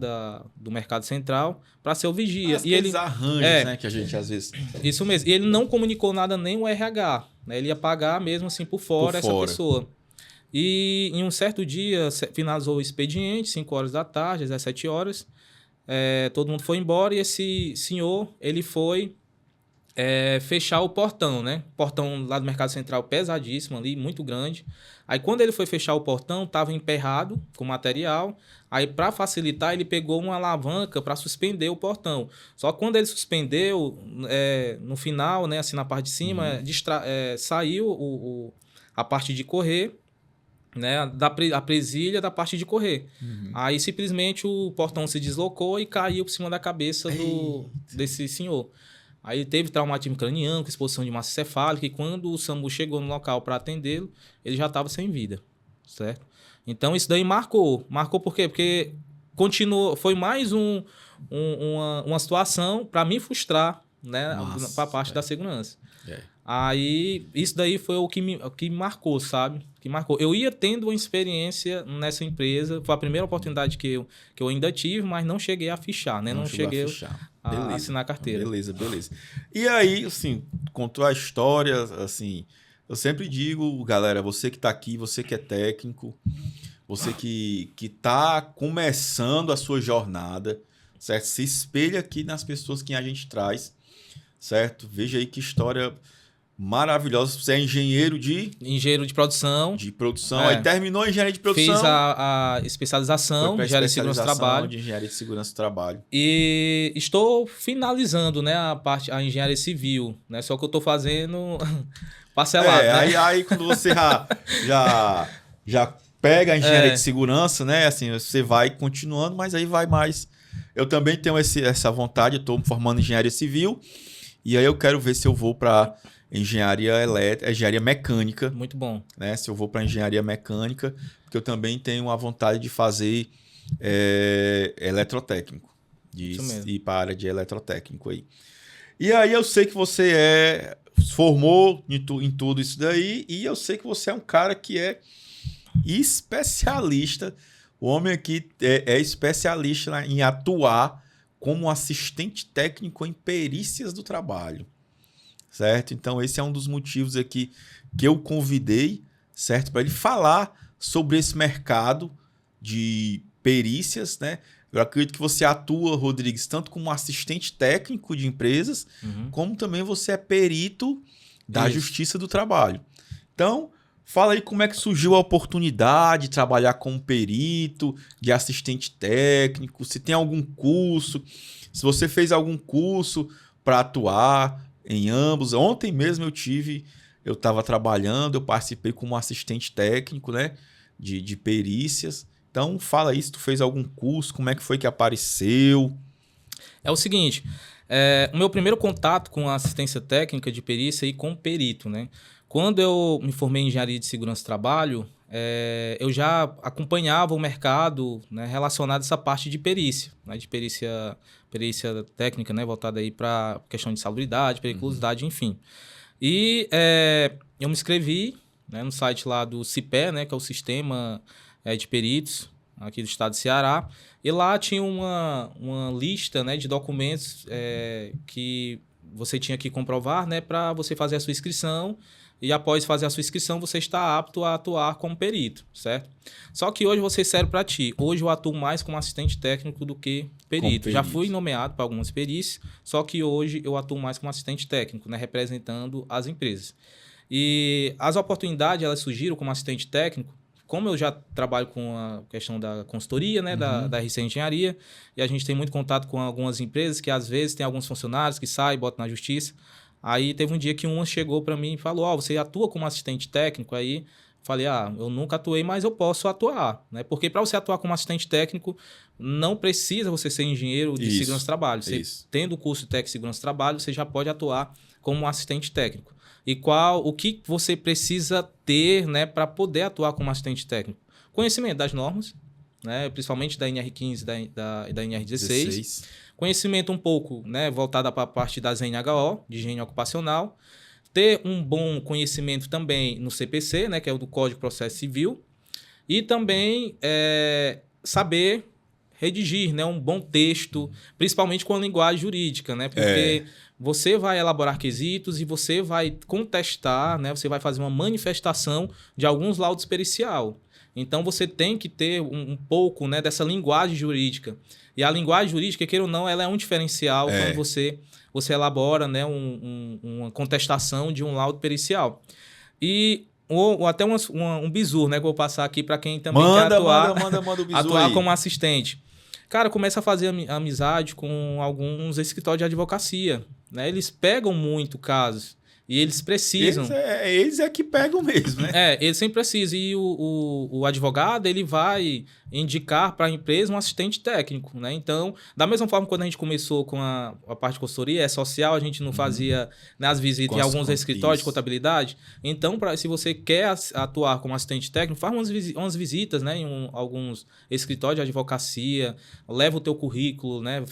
do Mercado Central, para ser o vigia. E ele arranjos, né, que a gente às vezes... Isso mesmo. E ele não comunicou nada nem o RH, né? Ele ia pagar mesmo assim por fora essa pessoa. E em um certo dia, finalizou o expediente, 5 horas da tarde, 17 horas, todo mundo foi embora e esse senhor, ele foi fechar o portão, né? O portão lá do Mercado Central pesadíssimo ali, muito grande. Aí quando ele foi fechar o portão, estava emperrado com material. Aí para facilitar, ele pegou uma alavanca para suspender o portão. Só que quando ele suspendeu, no final, né, assim na parte de cima, saiu a parte de correr, né, a presilha da parte de correr. Aí simplesmente o portão se deslocou e caiu por cima da cabeça desse senhor. Aí teve traumatismo craniano, com exposição de massa cefálica, e quando o SAMU chegou no local para atendê-lo, ele já estava sem vida, certo? Então isso daí marcou. Marcou por quê? Porque continuou, foi mais uma situação para me frustrar, né, para a parte da segurança. Aí isso daí foi o que me marcou, sabe? Que marcou. Eu ia tendo uma experiência nessa empresa, foi a primeira oportunidade que eu ainda tive, mas não cheguei a fichar, né? Não cheguei a assinar a carteira. Beleza. E aí, assim, contou a história, assim, eu sempre digo, galera, você que tá aqui, você que é técnico, você que tá começando a sua jornada, certo? Se espelha aqui nas pessoas que a gente traz, certo? Veja aí que história maravilhosa. Você é engenheiro de produção. Aí terminou a engenharia de produção. Fiz a especialização de engenharia de segurança do trabalho. De engenharia de segurança do trabalho. E estou finalizando, né, a engenharia civil, né? Só que eu estou fazendo parcelado. Né? Aí quando você já pega a engenharia de segurança, né? Assim, você vai continuando, mas aí vai mais. Eu também tenho essa vontade, eu estou me formando em engenharia civil, e aí eu quero ver se eu vou para engenharia elétrica, engenharia mecânica. Muito bom. Né? Se eu vou para engenharia mecânica, porque eu também tenho a vontade de fazer eletrotécnico. De ir para a área de eletrotécnico aí. E aí eu sei que você formou em tudo isso daí, e eu sei que você é um cara que é especialista. O homem aqui é especialista em atuar como assistente técnico em perícias do trabalho. Certo? Então, esse é um dos motivos aqui que eu convidei, certo? Para ele falar sobre esse mercado de perícias, né? Eu acredito que você atua, Rodrigues, tanto como assistente técnico de empresas, como também você é perito da Justiça do Trabalho. Então, fala aí como é que surgiu a oportunidade de trabalhar como perito, de assistente técnico, se tem algum curso, se você fez algum curso para atuar em ambos. Ontem mesmo eu estava trabalhando, eu participei como assistente técnico, né, de perícias. Então, fala aí se tu fez algum curso, como é que foi que apareceu. É o seguinte, o meu primeiro contato com a assistência técnica de perícia e com perito, né? Quando eu me formei em engenharia de segurança do trabalho, eu já acompanhava o mercado, né, relacionado a essa parte de perícia, né, de perícia técnica, né, voltada aí para questão de salubridade, periculosidade, enfim. E eu me inscrevi, né, no site lá do CIPE, né, que é o Sistema de Peritos aqui do estado de Ceará, e lá tinha uma lista, né, de documentos que você tinha que comprovar, né, para você fazer a sua inscrição. E após fazer a sua inscrição, você está apto a atuar como perito, certo? Só que hoje você serve para ti. Hoje eu atuo mais como assistente técnico do que perito. Já fui nomeado para algumas perícias, só que hoje eu atuo mais como assistente técnico, né, representando as empresas. E as oportunidades, elas surgiram como assistente técnico, como eu já trabalho com a questão da consultoria, né, da RC Engenharia, e a gente tem muito contato com algumas empresas que às vezes tem alguns funcionários que saem e botam na justiça. Aí teve um dia que uma chegou para mim e falou, você atua como assistente técnico? Aí falei, eu nunca atuei, mas eu posso atuar, né? Porque para você atuar como assistente técnico, não precisa você ser engenheiro de segurança do trabalho. Você, tendo o curso de técnico de segurança do trabalho, você já pode atuar como assistente técnico. E o que você precisa ter, né, para poder atuar como assistente técnico? Conhecimento das normas, né, principalmente da NR15 e da NR16. Conhecimento um pouco, né, voltado para a parte da ZNHO, de higiene ocupacional. Ter um bom conhecimento também no CPC, né, que é o do Código de Processo Civil. E também saber redigir, né, um bom texto, principalmente com a linguagem jurídica, né, porque você vai elaborar quesitos e você vai contestar, né, você vai fazer uma manifestação de alguns laudos pericial. Então, você tem que ter um pouco, né, dessa linguagem jurídica. E a linguagem jurídica, queira ou não, ela é um diferencial quando você elabora, né, uma contestação de um laudo pericial. E ou até um bizu, né, que eu vou passar aqui para quem também quer atuar, manda o bizu atuar aí. como assistente. Cara, começa a fazer amizade com alguns escritórios de advocacia, né? Eles pegam muito casos e eles precisam... Eles é que pegam mesmo, né? Eles sempre precisam. E o advogado, ele vai indicar para a empresa um assistente técnico, né? Então, da mesma forma, quando a gente começou com a parte de consultoria, social, a gente não fazia, né, as visitas em alguns escritórios de contabilidade. Então, se você quer atuar como assistente técnico, faz umas visitas, né, em alguns escritórios de advocacia, leva o teu currículo, né,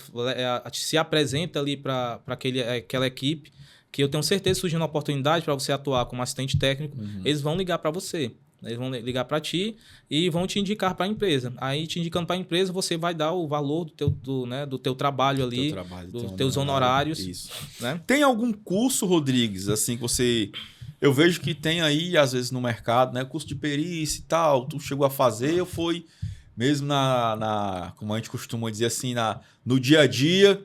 se apresenta ali para aquela equipe, que eu tenho certeza, surgindo uma oportunidade para você atuar como assistente técnico, eles vão ligar para você. Eles vão ligar para ti e vão te indicar para a empresa. Aí, te indicando para a empresa, você vai dar o valor do teu trabalho ali, dos teus honorários. Isso. Né? Tem algum curso, Rodrigues, assim, que você... Eu vejo que tem aí, às vezes, no mercado, né? Curso de perícia e tal. Tu chegou a fazer ou foi mesmo como a gente costuma dizer assim, no dia a dia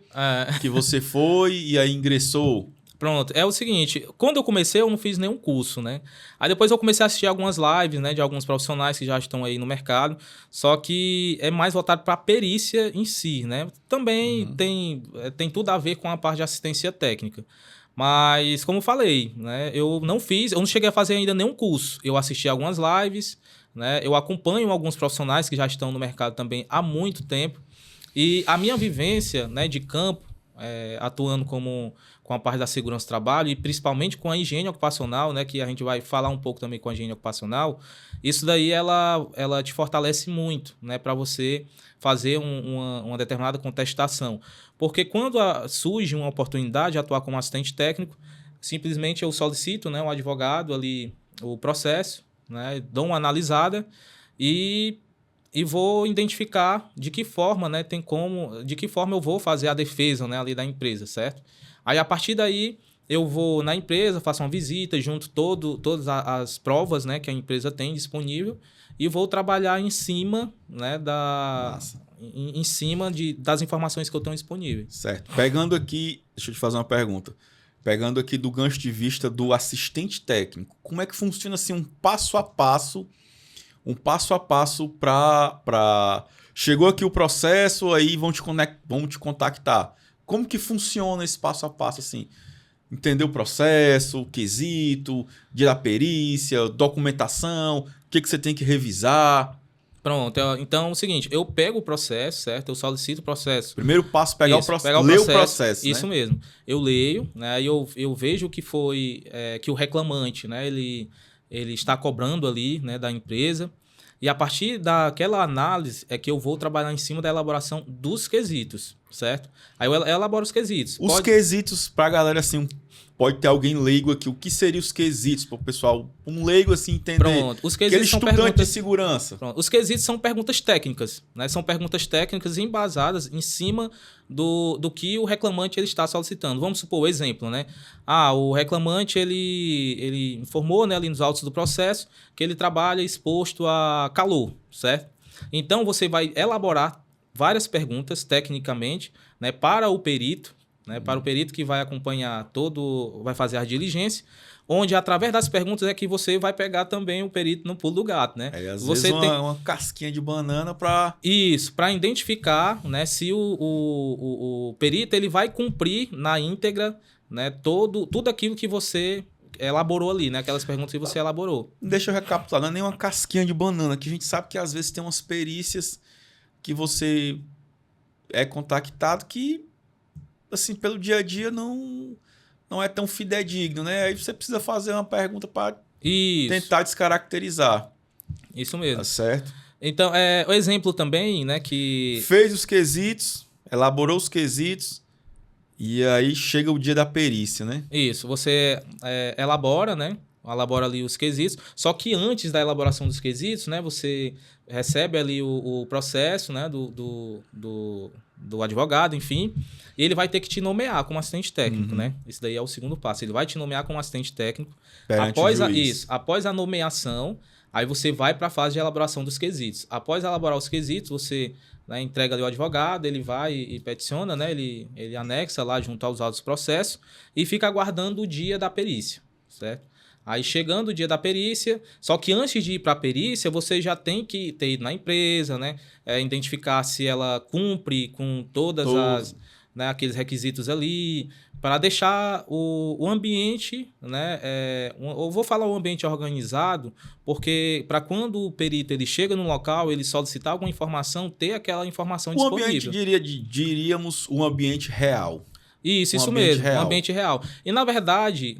que você foi e aí ingressou? Pronto, é o seguinte, quando eu comecei eu não fiz nenhum curso, né? Aí depois eu comecei a assistir algumas lives, né, de alguns profissionais que já estão aí no mercado, só que é mais voltado para a perícia em si, né? Também tem tudo a ver com a parte de assistência técnica. Mas, como eu falei, né, eu não cheguei a fazer ainda nenhum curso. Eu assisti algumas lives, né? Eu acompanho alguns profissionais que já estão no mercado também há muito tempo. E a minha vivência, né, de campo, atuando com a parte da segurança do trabalho e principalmente com a higiene ocupacional, né, que a gente vai falar um pouco também com a higiene ocupacional, isso daí ela te fortalece muito, né, para você fazer uma determinada contestação. Porque quando surge uma oportunidade de atuar como assistente técnico, simplesmente eu solicito, né, um advogado ali, o processo, né, dou uma analisada e vou identificar de que forma, né, de que forma eu vou fazer a defesa, né, ali da empresa, certo? Aí, a partir daí, eu vou na empresa, faço uma visita, junto todas as provas, né, que a empresa tem disponível e vou trabalhar em cima, né, em cima das informações que eu tenho disponíveis. Certo. Pegando aqui, deixa eu te fazer uma pergunta. Pegando aqui do gancho de vista do assistente técnico, como é que funciona assim um passo a passo para... Chegou aqui o processo, aí vão te contactar. Como que funciona esse passo a passo, assim? Entender o processo, o quesito, dia da perícia, documentação, o que você tem que revisar? Pronto, então é o seguinte, eu pego o processo, certo? Eu solicito o processo. Primeiro passo, ler o processo, Isso né? mesmo. Eu leio, né? Eu vejo o que foi que o reclamante, né? Ele está cobrando ali, né, da empresa. E a partir daquela análise é que eu vou trabalhar em cima da elaboração dos quesitos, certo? Aí eu elaboro os quesitos. Quesitos, pra galera assim, pode ter alguém leigo aqui. O que seriam os quesitos para o pessoal? Um leigo assim entender. Pronto, os quesitos são perguntas de segurança. Pronto, os quesitos são perguntas técnicas, né? São perguntas técnicas embasadas em cima do que o reclamante ele está solicitando. Vamos supor o exemplo, né? O reclamante ele informou, né, ali nos autos do processo que ele trabalha exposto a calor, certo? Então você vai elaborar várias perguntas tecnicamente, né, para o perito, né, para o perito que vai acompanhar vai fazer a diligência, onde através das perguntas é que você vai pegar também o perito no pulo do gato, né? Às vezes uma casquinha de banana para... Isso, para identificar, né, se o perito ele vai cumprir na íntegra né, tudo aquilo que você elaborou ali, né, aquelas perguntas que você elaborou. Deixa eu recapitular, não é nem uma casquinha de banana, que a gente sabe que às vezes tem umas perícias que você é contactado que, assim, pelo dia a dia não é tão fidedigno, né? Aí você precisa fazer uma pergunta para tentar descaracterizar. Isso mesmo. Tá certo? Então, o exemplo também, né, que... Fez os quesitos, elaborou os quesitos, e aí chega o dia da perícia, né? Isso, você elabora, né? Elabora ali os quesitos. Só que antes da elaboração dos quesitos, né? Você recebe ali o processo, né? Do advogado, enfim. E ele vai ter que te nomear como assistente técnico, né? Esse daí é o segundo passo. Ele vai te nomear como assistente técnico. Após a nomeação, aí você vai para a fase de elaboração dos quesitos. Após elaborar os quesitos, você... né, entrega ali o advogado, ele vai e peticiona, né, ele anexa lá junto aos autos do processo e fica aguardando o dia da perícia, certo? Aí chegando o dia da perícia, só que antes de ir para a perícia, você já tem que ter ido na empresa, né, identificar se ela cumpre com todas as, né, aqueles requisitos ali, para deixar o ambiente, né, eu vou falar o ambiente organizado, porque para quando o perito ele chega no local, ele solicitar alguma informação, ter aquela informação disponível. O ambiente, diríamos, um ambiente real. Isso mesmo, um ambiente real. E, na verdade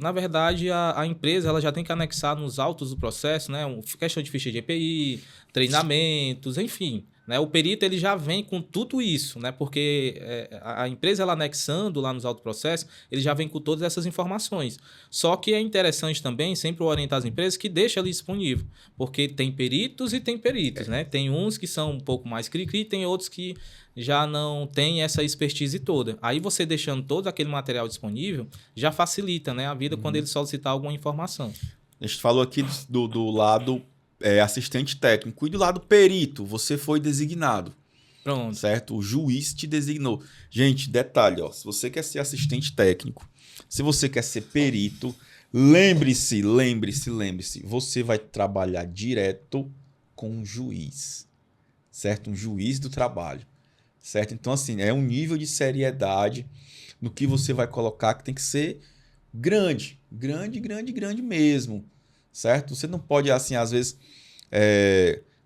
a empresa ela já tem que anexar nos autos do processo, né, questão de ficha de EPI, treinamentos, enfim. Né, o perito ele já vem com tudo isso, né, porque a empresa ela anexando lá nos autos do processo, ele já vem com todas essas informações. Só que é interessante também sempre orientar as empresas que deixa ali disponível, porque tem peritos e tem peritos. Né? Tem uns que são um pouco mais cri-cri, tem outros que já não tem essa expertise toda. Aí você deixando todo aquele material disponível, já facilita, né, a vida quando ele solicitar alguma informação. A gente falou aqui do lado assistente técnico e do lado perito, você foi designado. Pronto. Certo? O juiz te designou. Gente, detalhe, ó, se você quer ser assistente técnico, se você quer ser perito, lembre-se, você vai trabalhar direto com um juiz, certo? Um juiz do trabalho. Certo? Então, assim, é um nível de seriedade no que você vai colocar que tem que ser grande mesmo, certo? Você não pode, assim, às vezes,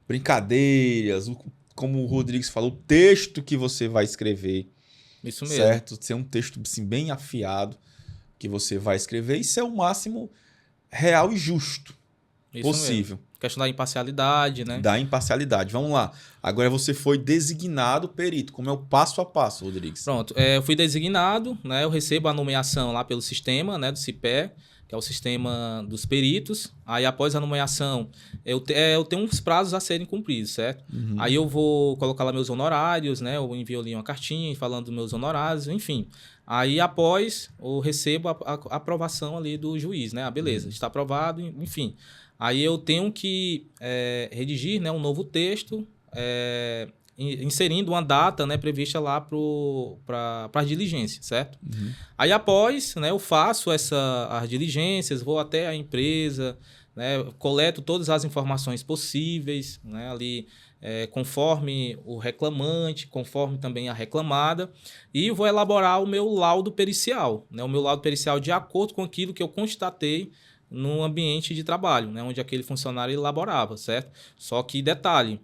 brincadeiras, como o Rodrigues falou, o texto que você vai escrever, isso mesmo, certo? Ser um texto, assim, bem afiado que você vai escrever e ser o máximo real e justo possível. Mesmo. Questão da imparcialidade, né? Da imparcialidade. Vamos lá. Agora você foi designado perito. Como é o passo a passo, Rodrigues? Pronto. Eu fui designado, né? Eu recebo a nomeação lá pelo sistema, né? Do CIPE, que é o sistema dos peritos. Aí, após a nomeação, eu tenho uns prazos a serem cumpridos, certo? Uhum. Aí eu vou colocar lá meus honorários, né? Eu envio ali uma cartinha falando dos meus honorários, enfim. Aí, após, eu recebo a aprovação ali do juiz, né? Beleza, está aprovado, enfim. Aí eu tenho que redigir, né, um novo texto, inserindo uma data, né, prevista lá para as diligências, certo? Uhum. Aí após, né, eu faço as diligências, vou até a empresa, né, coleto todas as informações possíveis, né, ali conforme o reclamante, conforme também a reclamada, e vou elaborar o meu laudo pericial, né, o meu laudo pericial de acordo com aquilo que eu constatei no ambiente de trabalho, né, onde aquele funcionário elaborava, certo? Só que, detalhe,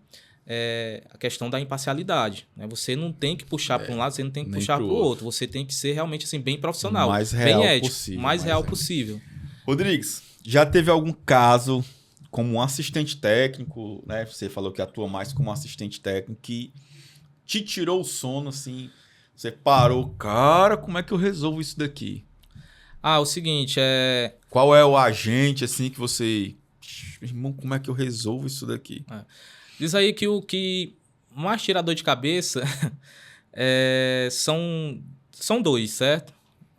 a questão da imparcialidade, né? Você não tem que puxar para um lado, você não tem que puxar para o outro. Você tem que ser realmente assim, bem profissional, mais real bem ético, possível, mais real possível. Rodrigues, já teve algum caso como um assistente técnico, né? Você falou que atua mais como assistente técnico, que te tirou o sono, assim, você parou, cara, como é que eu resolvo isso daqui? O seguinte, Qual é o agente, assim, que você... Irmão, como é que eu resolvo isso daqui? Diz aí que o que mais tira dor de cabeça são dois, certo?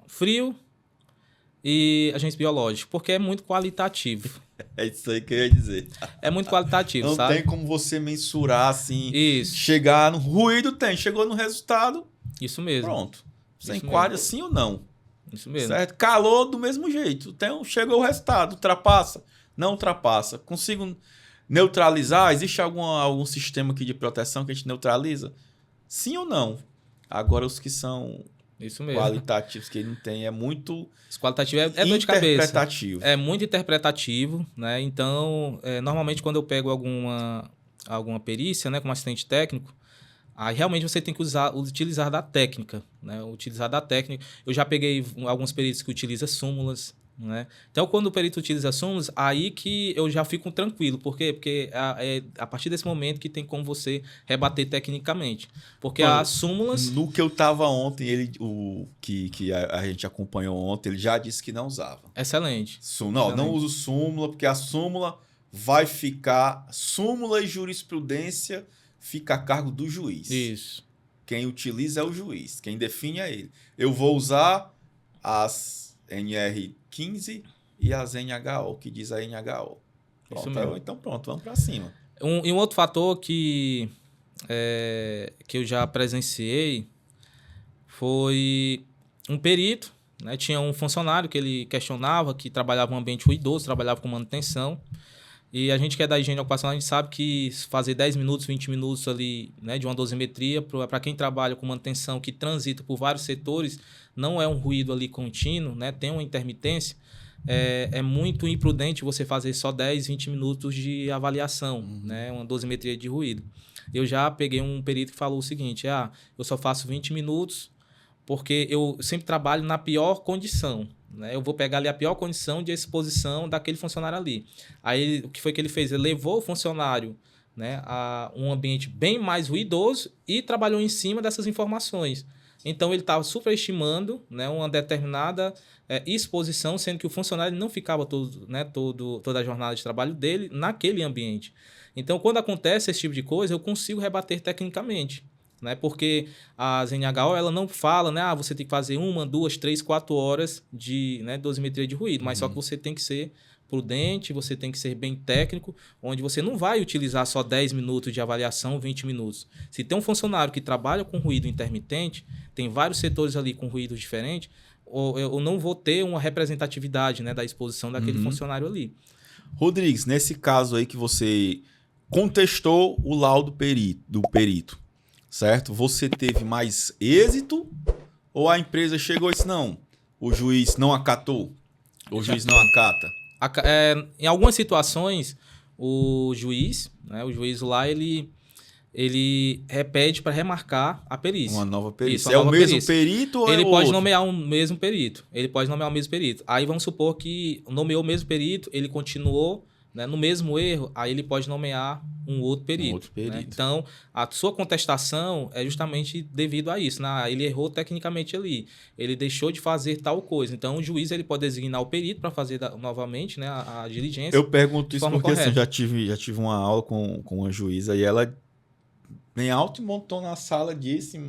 Frio e agente biológico, porque é muito qualitativo. É isso aí que eu ia dizer. É muito qualitativo, não sabe? Não tem como você mensurar, assim, isso. Chegar no ruído, chegou no resultado. Isso mesmo. Pronto. Você enquadra sim ou não. Isso mesmo. Certo? Calor do mesmo jeito. Chegou o resultado. Ultrapassa? Não ultrapassa. Consigo neutralizar? Existe algum sistema aqui de proteção que a gente neutraliza? Sim ou não? Agora, os que são Isso mesmo. qualitativos que ele não tem. É muito Os qualitativos é dor de cabeça. interpretativo. É muito interpretativo, né? Então, normalmente quando eu pego alguma perícia, né, como assistente técnico, aí realmente você tem que utilizar da técnica, né? Utilizar da técnica. Eu já peguei alguns peritos que utilizam súmulas, né? Então, quando o perito utiliza súmulas, aí que eu já fico tranquilo. Por quê? Porque é a partir desse momento que tem como você rebater tecnicamente. Porque as súmulas... No que eu tava ontem, que a gente acompanhou ontem, ele já disse que não usava. Excelente. Não uso súmula, porque a súmula vai ficar... Súmula e jurisprudência fica a cargo do juiz. Isso. Quem utiliza é o juiz. Quem define é ele. Eu vou usar as NR15 e as NHO, que diz a NHO. Pronto, Isso mesmo. Então pronto, vamos para cima. E um outro fator que eu já presenciei foi um perito, né? Tinha um funcionário que ele questionava, que trabalhava em um ambiente ruidoso, trabalhava com manutenção. E a gente que é da higiene ocupacional, a gente sabe que fazer 10 minutos, 20 minutos ali, né, de uma dosimetria, para quem trabalha com manutenção, que transita por vários setores, não é um ruído ali contínuo, né, tem uma intermitência, é muito imprudente você fazer só 10, 20 minutos de avaliação, né, uma dosimetria de ruído. Eu já peguei um perito que falou o seguinte, eu só faço 20 minutos porque eu sempre trabalho na pior condição. Né? Eu vou pegar ali a pior condição de exposição daquele funcionário ali. Aí, o que foi que ele fez? Ele levou o funcionário, né, a um ambiente bem mais ruidoso e trabalhou em cima dessas informações. Então, ele estava superestimando, né, uma determinada exposição, sendo que o funcionário não ficava toda a jornada de trabalho dele naquele ambiente. Então, quando acontece esse tipo de coisa, eu consigo rebater tecnicamente. Né? Porque a NHO ela não fala, né? Você tem que fazer 1, 2, 3, 4 horas de, né, dosimetria de ruído, mas só que você tem que ser prudente, você tem que ser bem técnico, onde você não vai utilizar só 10 minutos de avaliação, 20 minutos. Se tem um funcionário que trabalha com ruído intermitente, tem vários setores ali com ruídos diferentes, eu não vou ter uma representatividade, né, da exposição daquele funcionário ali. Rodrigues, nesse caso aí que você contestou o laudo do perito, certo? Você teve mais êxito ou a empresa chegou e disse, não, o juiz não acatou? O juiz não acata? Em algumas situações, o juiz lá, ele repete para remarcar a perícia. Uma nova perícia. Isso, é o mesmo perícia. perito ou ele é o pode outro? nomear o mesmo perito. Ele pode nomear o mesmo perito. Aí vamos supor que nomeou o mesmo perito, ele continuou, né, no mesmo erro, aí ele pode nomear um outro perito. Né? Então, a sua contestação é justamente devido a isso. Né? Ele errou tecnicamente ali. Ele deixou de fazer tal coisa. Então, o juiz ele pode designar o perito para fazer novamente, né, a diligência. Eu pergunto isso porque assim, já tive uma aula com uma juíza e ela, bem alto e montou na sala, disse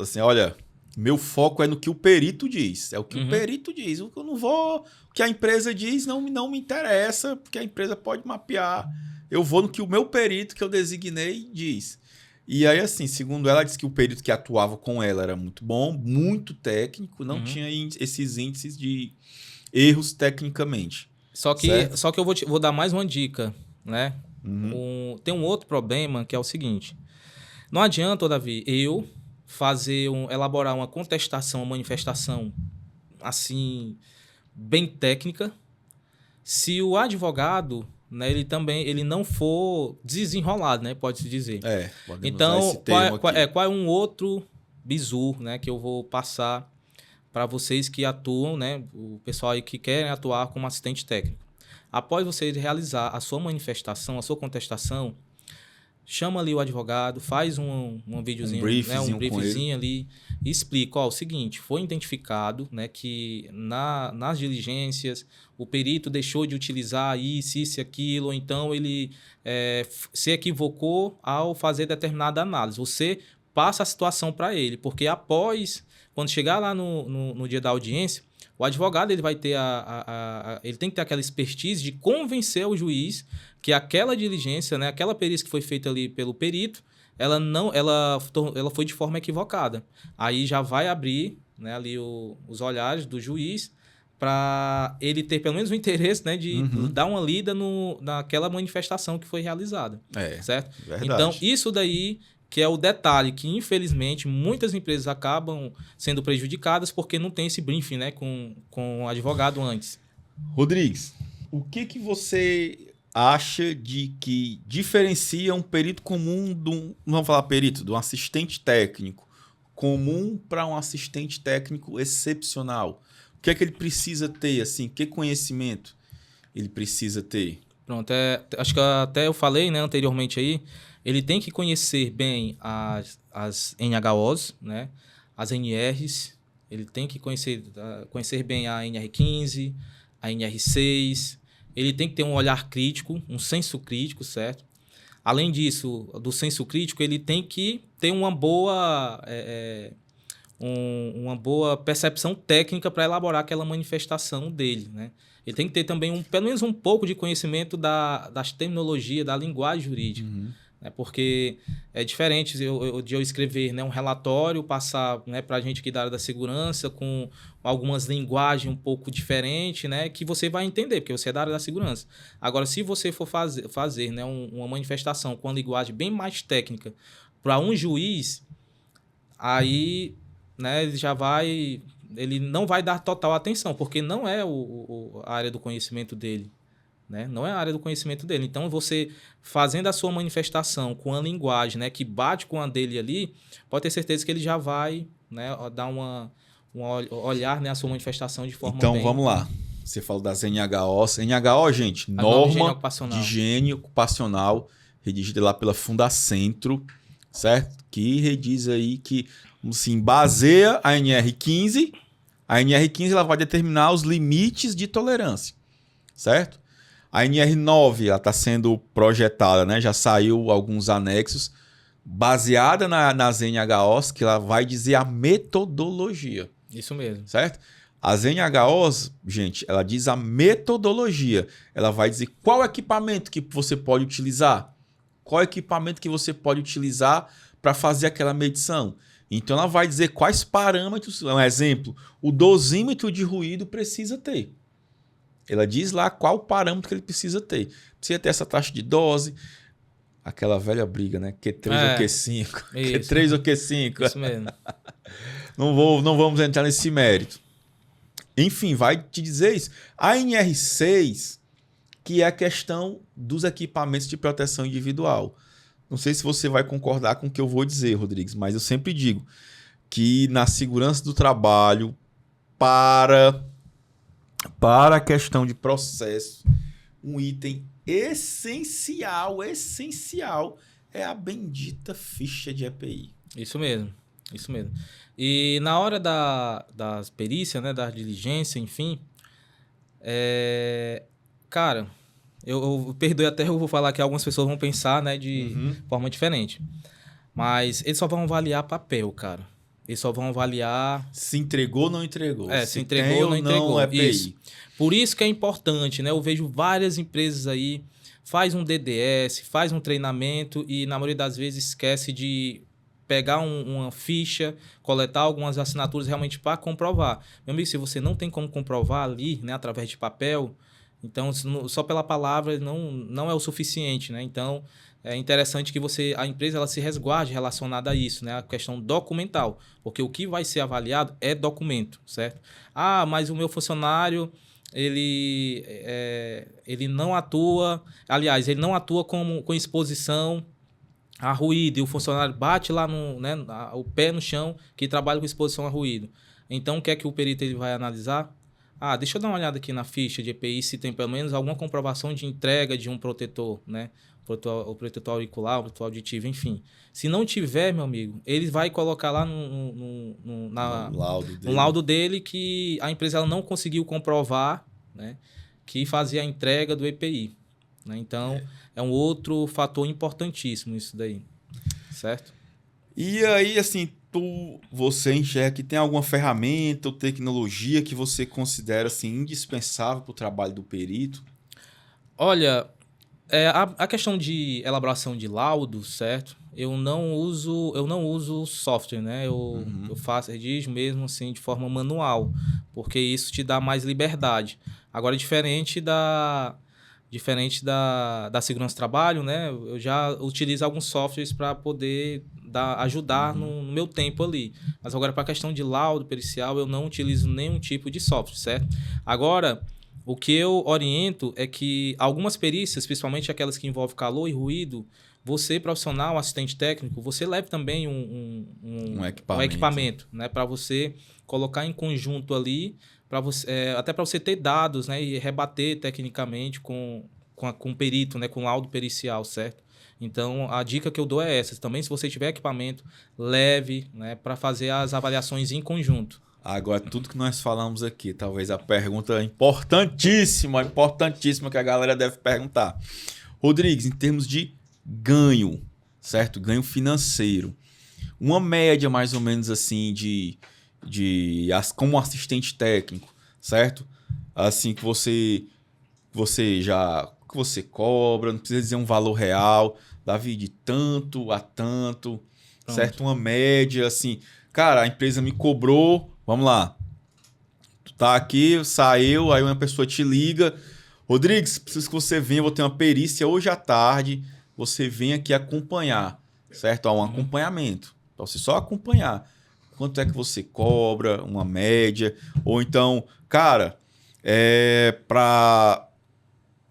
assim, olha, meu foco é no que o perito diz. É o que o perito diz. Eu não vou... O que a empresa diz não me interessa, porque a empresa pode mapear. Eu vou no que o meu perito que eu designei diz. E aí, assim, segundo ela, disse que o perito que atuava com ela era muito bom, muito técnico, não tinha esses índices de erros tecnicamente. Só que eu vou dar mais uma dica, né? Tem um outro problema que é o seguinte. Não adianta, Davi, eu elaborar uma contestação, uma manifestação assim, bem técnica, se o advogado, né, ele não for desenrolado, né, pode-se dizer. Então, qual é um outro bizu, né, que eu vou passar para vocês que atuam, né, o pessoal aí que querem atuar como assistente técnico. Após você realizar a sua manifestação, a sua contestação, chama ali o advogado, faz um videozinho, um briefzinho ali e explica, o seguinte, foi identificado, né, que nas diligências o perito deixou de utilizar isso e aquilo, ou então ele se equivocou ao fazer determinada análise. Você passa a situação para ele, porque quando chegar lá no dia da audiência, o advogado ele vai ter ele tem que ter aquela expertise de convencer o juiz que aquela diligência, né, aquela perícia que foi feita ali pelo perito, ela foi de forma equivocada. Aí já vai abrir, né, ali os olhares do juiz para ele ter pelo menos o interesse, né, de dar uma lida naquela manifestação que foi realizada. Certo? Verdade. Então, isso daí que é o detalhe que, infelizmente, muitas empresas acabam sendo prejudicadas porque não tem esse briefing, né, com o advogado antes. Rodrigues, o que você acha de que diferencia um perito comum não vamos falar perito, de um assistente técnico comum para um assistente técnico excepcional? O que é que ele precisa ter, assim, que conhecimento ele precisa ter? Pronto, acho que até eu falei, né, anteriormente aí, ele tem que conhecer bem as NHOs, né, as NRs, ele tem que conhecer bem a NR15, a NR6, ele tem que ter um olhar crítico, um senso crítico, certo? Além disso, do senso crítico, ele tem que ter uma boa percepção técnica para elaborar aquela manifestação dele, né? Ele tem que ter também pelo menos um pouco de conhecimento das terminologias, da linguagem jurídica. Uhum. Né? Porque é diferente de eu escrever, né, um relatório, passar, né, para a gente aqui da área da segurança com algumas linguagens um pouco diferentes, né, que você vai entender, porque você é da área da segurança. Agora, se você for fazer né, uma manifestação com uma linguagem bem mais técnica para um juiz, aí, né, ele não vai dar total atenção, porque não é a área do conhecimento dele, né? Não é a área do conhecimento dele. Então, você fazendo a sua manifestação com a linguagem, né, que bate com a dele ali, pode ter certeza que ele já vai, né, dar olhar, né, a sua manifestação de forma Então, bem... vamos lá. Você falou das NHOs. NHO, gente, norma de higiene ocupacional, redigida lá pela Fundacentro, certo? Que rediz aí que, assim, baseia a NR15. A NR15 ela vai determinar os limites de tolerância, certo? A NR9 está sendo projetada, né? Já saiu alguns anexos, baseada nas NHOs, que ela vai dizer a metodologia. Isso mesmo. Certo? As NHOs, gente, ela diz a metodologia. Ela vai dizer qual equipamento que você pode utilizar. Qual equipamento que você pode utilizar para fazer aquela medição. Então, ela vai dizer quais parâmetros. Um exemplo, o dosímetro de ruído precisa ter. Ela diz lá qual parâmetro que ele precisa ter. Precisa ter essa taxa de dose. Aquela velha briga, né? Q3 ou Q5. Isso. Q3 ou Q5. Isso mesmo. Não vamos entrar nesse mérito. Enfim, vai te dizer isso. A NR6, que é a questão dos equipamentos de proteção individual. Não sei se você vai concordar com o que eu vou dizer, Rodrigues, mas eu sempre digo que na segurança do trabalho, para a questão de processo, um item essencial é a bendita ficha de EPI. Isso mesmo. E na hora das perícias, né, da diligência, enfim, cara, eu perdoe até eu vou falar que algumas pessoas vão pensar, né, de forma diferente. Mas eles só vão avaliar papel, cara. Eles só vão avaliar... Se entregou ou não entregou. Se entregou ou não entregou. EPI. Isso. Por isso que é importante, né? Eu vejo várias empresas aí, faz um DDS, faz um treinamento e na maioria das vezes esquece de pegar uma ficha, coletar algumas assinaturas realmente para comprovar. Meu amigo, se você não tem como comprovar ali, né, através de papel, então só pela palavra não é o suficiente, né? Então é interessante que a empresa ela se resguarde relacionada a isso, né? A questão documental, porque o que vai ser avaliado é documento, certo? Ah, mas o meu funcionário ele não atua, aliás, ele não atua com exposição a ruído, e o funcionário bate lá o pé no chão que trabalha com exposição a ruído. Então, o que é que o perito ele vai analisar? Ah, deixa eu dar uma olhada aqui na ficha de EPI se tem pelo menos alguma comprovação de entrega de um protetor, né? O protetor auricular, o protetor auditivo, enfim. Se não tiver, meu amigo, ele vai colocar lá no laudo dele que a empresa ela não conseguiu comprovar, né, que fazia a entrega do EPI. Né? Então, é um outro fator importantíssimo isso daí, certo? E aí, assim, você enxerga que tem alguma ferramenta ou tecnologia que você considera assim, indispensável para o trabalho do perito? Olha, a questão de elaboração de laudo, certo? Eu não uso software, né? Eu redijo mesmo assim de forma manual, porque isso te dá mais liberdade. Agora, diferente Diferente da segurança do trabalho, né? Eu já utilizo alguns softwares para poder ajudar no meu tempo ali. Mas agora, para a questão de laudo pericial, eu não utilizo nenhum tipo de software, certo? Agora, o que eu oriento é que algumas perícias, principalmente aquelas que envolvem calor e ruído, você, profissional, assistente técnico, você leve também um equipamento, né? Para você colocar em conjunto ali, até para você ter dados, né, e rebater tecnicamente com o perito, né, com o laudo pericial, certo? Então, a dica que eu dou é essa. Também, se você tiver equipamento, leve, né, para fazer as avaliações em conjunto. Agora, tudo que nós falamos aqui, talvez a pergunta importantíssima que a galera deve perguntar. Rodrigues, em termos de ganho, certo? Ganho financeiro. Uma média, mais ou menos assim, como assistente técnico, certo? Assim que você cobra, não precisa dizer um valor real, Davi, de tanto a tanto, Pronto. certo? Uma média, assim, cara, a empresa me cobrou, vamos lá, tu tá aqui, saiu, aí uma pessoa te liga, Rodrigues, preciso que você venha, eu vou ter uma perícia hoje à tarde, você vem aqui acompanhar, certo? Há um acompanhamento, para você só acompanhar. Quanto é que você cobra, uma média, ou então, cara, para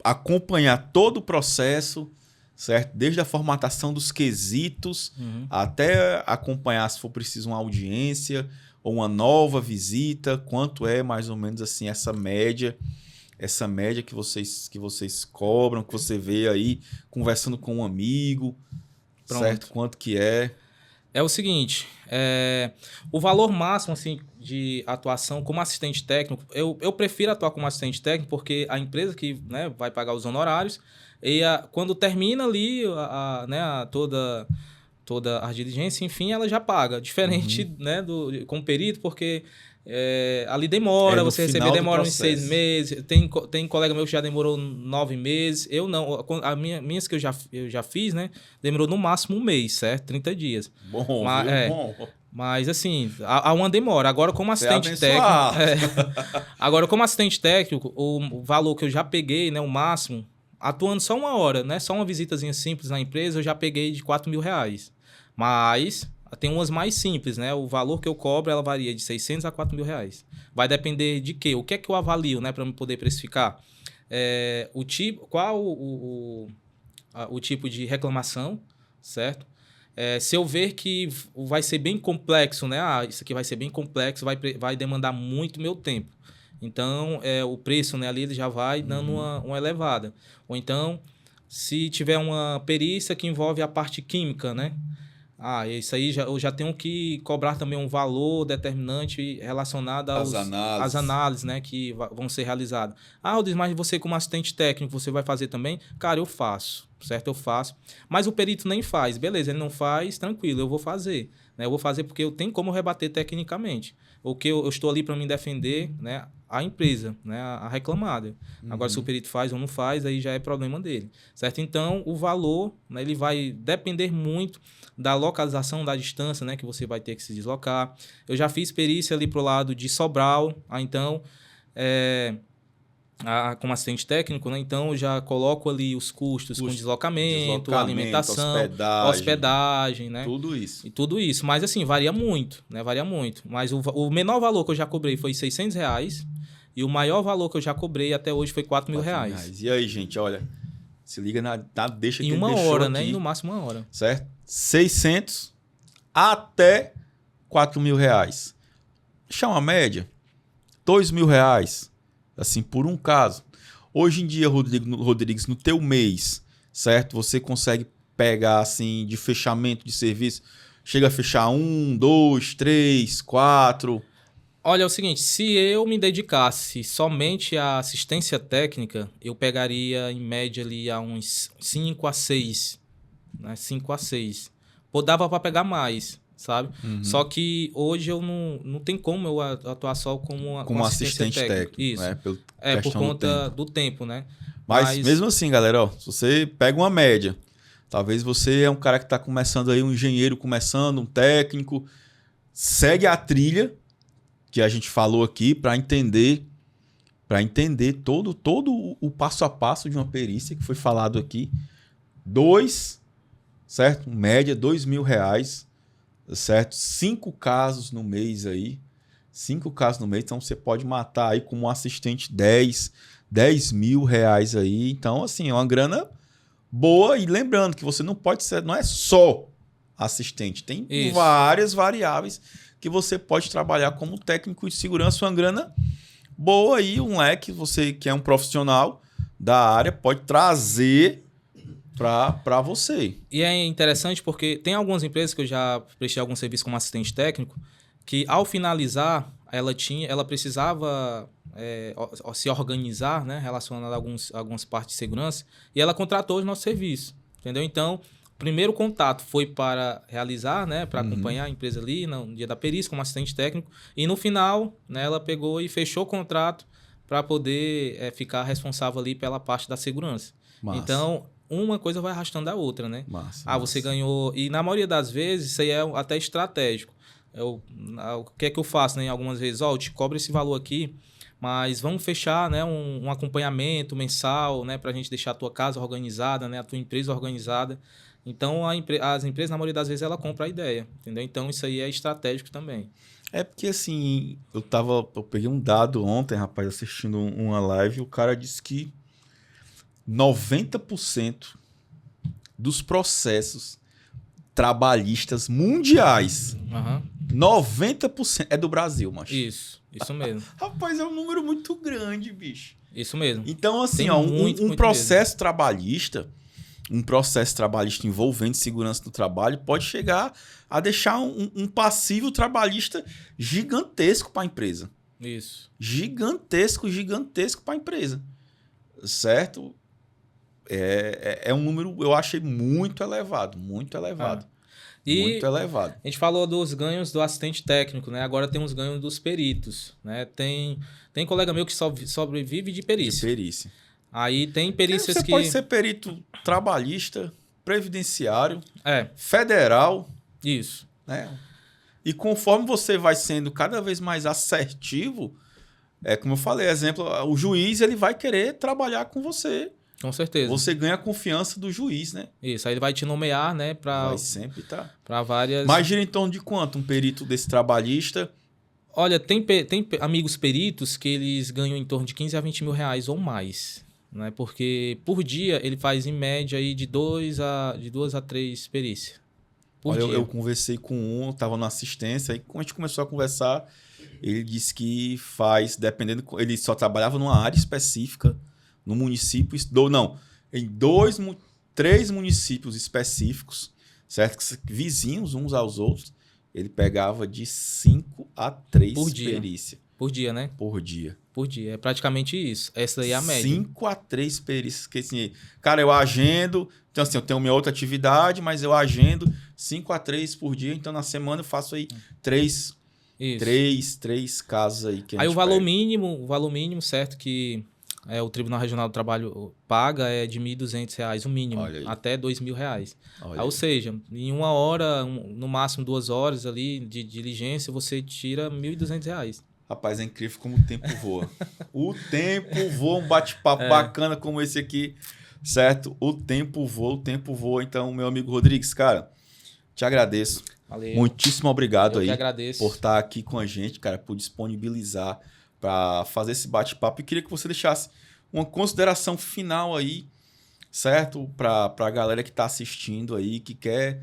acompanhar todo o processo, certo? Desde a formatação dos quesitos até acompanhar, se for preciso, uma audiência ou uma nova visita, quanto é mais ou menos assim essa média que vocês cobram, que você vê aí conversando com um amigo, certo? Quanto que é? É o seguinte, o valor máximo assim, de atuação como assistente técnico, eu prefiro atuar como assistente técnico porque a empresa que, né, vai pagar os honorários, e quando termina ali toda a diligência, enfim, ela já paga. Diferente né, com o perito, porque ali demora, você receber demora uns 6 meses. Tem colega meu que já demorou 9 meses. Eu não. Minhas que eu já fiz, né? Demorou no máximo 1 mês, cerro? 30 dias. Bom, bom. Mas assim, há uma demora. Agora, como assistente técnico. Agora, como assistente técnico, o valor que eu já peguei, né? O máximo, atuando só 1 hora, né? Só uma visitazinha simples na empresa, eu já peguei de R$4.000. Mas tem umas mais simples, né? O valor que eu cobro, ela varia de R$600 a R$4.000. Vai depender de quê? O que é que eu avalio, né? Para eu poder precificar? Qual o tipo de reclamação, certo? Se eu ver que vai ser bem complexo, né? Isso aqui vai ser bem complexo, vai demandar muito meu tempo. Então, o preço, né, ali ele já vai dando uma elevada. Ou então, se tiver uma perícia que envolve a parte química, né? Isso aí eu já tenho que cobrar também um valor determinante relacionado às análises, né, que vão ser realizadas. Rodrigo, mas você como assistente técnico, você vai fazer também? Cara, eu faço, certo? Eu faço. Mas o perito nem faz. Beleza, ele não faz, tranquilo, eu vou fazer. Né? Eu vou fazer porque eu tenho como rebater tecnicamente. O que eu estou ali para me defender, né, a empresa, né, a reclamada. Agora, se o perito faz ou não faz, aí já é problema dele, certo? Então, o valor, né, ele vai depender muito da localização, da distância, né, que você vai ter que se deslocar. Eu já fiz perícia ali pro lado de Sobral, então, como assistente técnico, né, então eu já coloco ali os custos com deslocamento, alimentação, hospedagem, né? Tudo isso. E tudo isso, mas assim, varia muito, né? Varia muito. Mas o menor valor que eu já cobrei foi R$600 e o maior valor que eu já cobrei até hoje foi R$4.000. E aí, gente, olha, se liga na deixa que em ele uma deixou hora, aqui, né? E no máximo 1 hora. Certo? 600 até R$4.000. Deixar uma média, R$2.000, assim, por um caso. Hoje em dia, Rodrigues, no teu mês, certo? Você consegue pegar, assim, de fechamento de serviço, chega a fechar 1, 2, 3, 4... Olha, é o seguinte, se eu me dedicasse somente à assistência técnica, eu pegaria em média ali a uns 5 a 6, né? 5 a 6. Dava para pegar mais, sabe? Só que hoje eu não tem como eu atuar só como assistente técnico. Isso. Né? Por conta do tempo, né? Mas mesmo assim, galera, ó, se você pega uma média, talvez você é um cara que está começando aí, um engenheiro começando, um técnico, segue a trilha que a gente falou aqui para entender para entender todo o passo a passo de uma perícia que foi falado aqui. Certo? Média, R$ 2.000, certo? 5 casos no mês aí. 5 casos no mês, então você pode matar aí como assistente R$ 10.000 aí. Então, assim, é uma grana boa. E lembrando que você não pode ser, não é só assistente, tem várias variáveis que você pode trabalhar como técnico de segurança, uma grana boa aí, um leque, você que é um profissional da área pode trazer para você. E é interessante porque tem algumas empresas que eu já prestei algum serviço como assistente técnico que ao finalizar ela precisava se organizar, né, relacionado a algumas partes de segurança, e ela contratou o nosso serviço, entendeu? Então, o primeiro contato foi para realizar, né, para acompanhar a empresa ali no dia da perícia como assistente técnico, e no final, né, ela pegou e fechou o contrato para poder ficar responsável ali pela parte da segurança. Massa. Então, uma coisa vai arrastando a outra, né? Massa. Você ganhou... E na maioria das vezes, isso aí é até estratégico. O que é que eu faço, né? Algumas vezes, eu te cobro esse valor aqui, mas vamos fechar, né, um acompanhamento mensal, né, para a gente deixar a tua casa organizada, né, a tua empresa organizada. Então, as empresas, na maioria das vezes, ela compra a ideia, entendeu? Então, isso aí é estratégico também. É porque, assim, eu peguei um dado ontem, rapaz, assistindo uma live, e o cara disse que 90% dos processos trabalhistas mundiais, 90% é do Brasil, macho. Isso mesmo. Rapaz, é um número muito grande, bicho. Isso mesmo. Então, assim, ó, um processo trabalhista, envolvendo segurança do trabalho pode chegar a deixar um passivo trabalhista gigantesco para a empresa. Isso. Gigantesco para a empresa. Certo? É um número, eu achei muito elevado. Muito elevado. Muito elevado. A gente falou dos ganhos do assistente técnico, né? Agora tem os ganhos dos peritos, né? Tem colega meu que sobrevive de perícia. De perícia. Aí tem perícias você pode ser perito trabalhista, previdenciário, federal. Isso. Né? E conforme você vai sendo cada vez mais assertivo, como eu falei, exemplo, o juiz ele vai querer trabalhar com você. Com certeza. Você ganha a confiança do juiz, né? Isso, aí ele vai te nomear, né? Vai sempre estar. Para várias... Mas gira em torno de quanto um perito desse trabalhista? Olha, tem amigos peritos que eles ganham em torno de 15 a 20 mil reais ou mais. Né? Porque por dia ele faz em média aí de 2 a 3 perícias. Olha, eu conversei com eu estava na assistência, aí quando a gente começou a conversar, ele disse que faz, dependendo, ele só trabalhava numa área específica, no município, em 3 municípios específicos, certo? Vizinhos uns aos outros, ele pegava de 5 a 3 perícias. Por dia, né? Por dia. Por dia. É praticamente isso. Essa aí é a média. 5 a 3 perícias. Que, assim, cara, eu agendo. Então, assim, eu tenho minha outra atividade, mas eu agendo 5 a 3 por dia. Então, na semana eu faço aí 3 casos aí. Que aí o valor mínimo, certo? Que o Tribunal Regional do Trabalho paga é de R$ 1.200, o mínimo. Até R$ 2.000. Ou seja, em 1 hora, no máximo 2 horas ali de diligência, você tira R$ 1.200. Rapaz, é incrível como o tempo voa. O tempo voa, um bate-papo bacana como esse aqui, certo? O tempo voa. Então, meu amigo Rodrigues, cara, te agradeço. Valeu. Muitíssimo obrigado aí por estar aqui com a gente, cara, por disponibilizar para fazer esse bate-papo. E queria que você deixasse uma consideração final aí, certo? Para a galera que está assistindo aí, que quer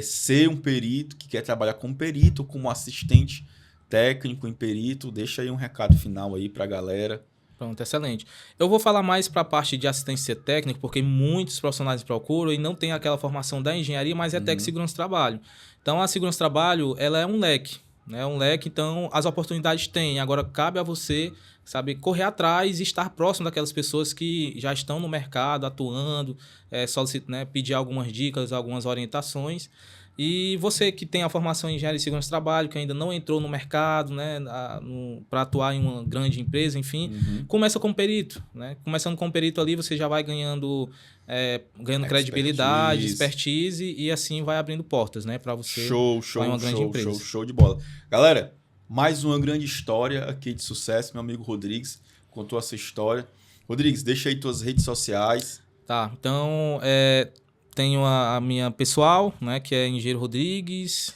ser um perito, que quer trabalhar como perito, como assistente técnico em perito. Deixa aí um recado final aí para a galera. Pronto, excelente. Eu vou falar mais para a parte de assistência técnica, porque muitos profissionais procuram e não tem aquela formação da engenharia, mas é técnico de segurança do trabalho. Então, a segurança do trabalho, ela é um leque. Né? Um leque, então, as oportunidades tem. Agora, cabe a você, sabe, correr atrás e estar próximo daquelas pessoas que já estão no mercado, atuando, né, pedir algumas dicas, algumas orientações. E você que tem a formação em engenharia de segurança do trabalho, que ainda não entrou no mercado, né, para atuar em uma grande empresa, enfim, começa como perito. Né? Começando como perito ali, você já vai ganhando credibilidade, expertise, e assim vai abrindo portas, né, para você em uma grande empresa. Show de bola. Galera, mais uma grande história aqui de sucesso, meu amigo Rodrigues. contou a sua história. Rodrigues, deixa aí tuas redes sociais. Tá, então tenho a minha pessoal, né, que é Engenheiro Rodrigues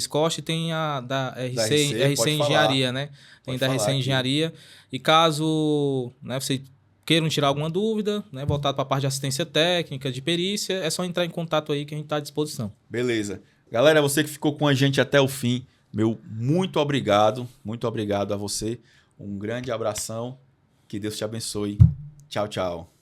Costa, e tem a da RC Engenharia, né? Tem da RC Engenharia. E caso, né, você queiram tirar alguma dúvida, né, voltado para a parte de assistência técnica, de perícia, é só entrar em contato aí que a gente está à disposição. Beleza. Galera, você que ficou com a gente até o fim, meu muito obrigado a você. Um grande abração. Que Deus te abençoe. Tchau, tchau.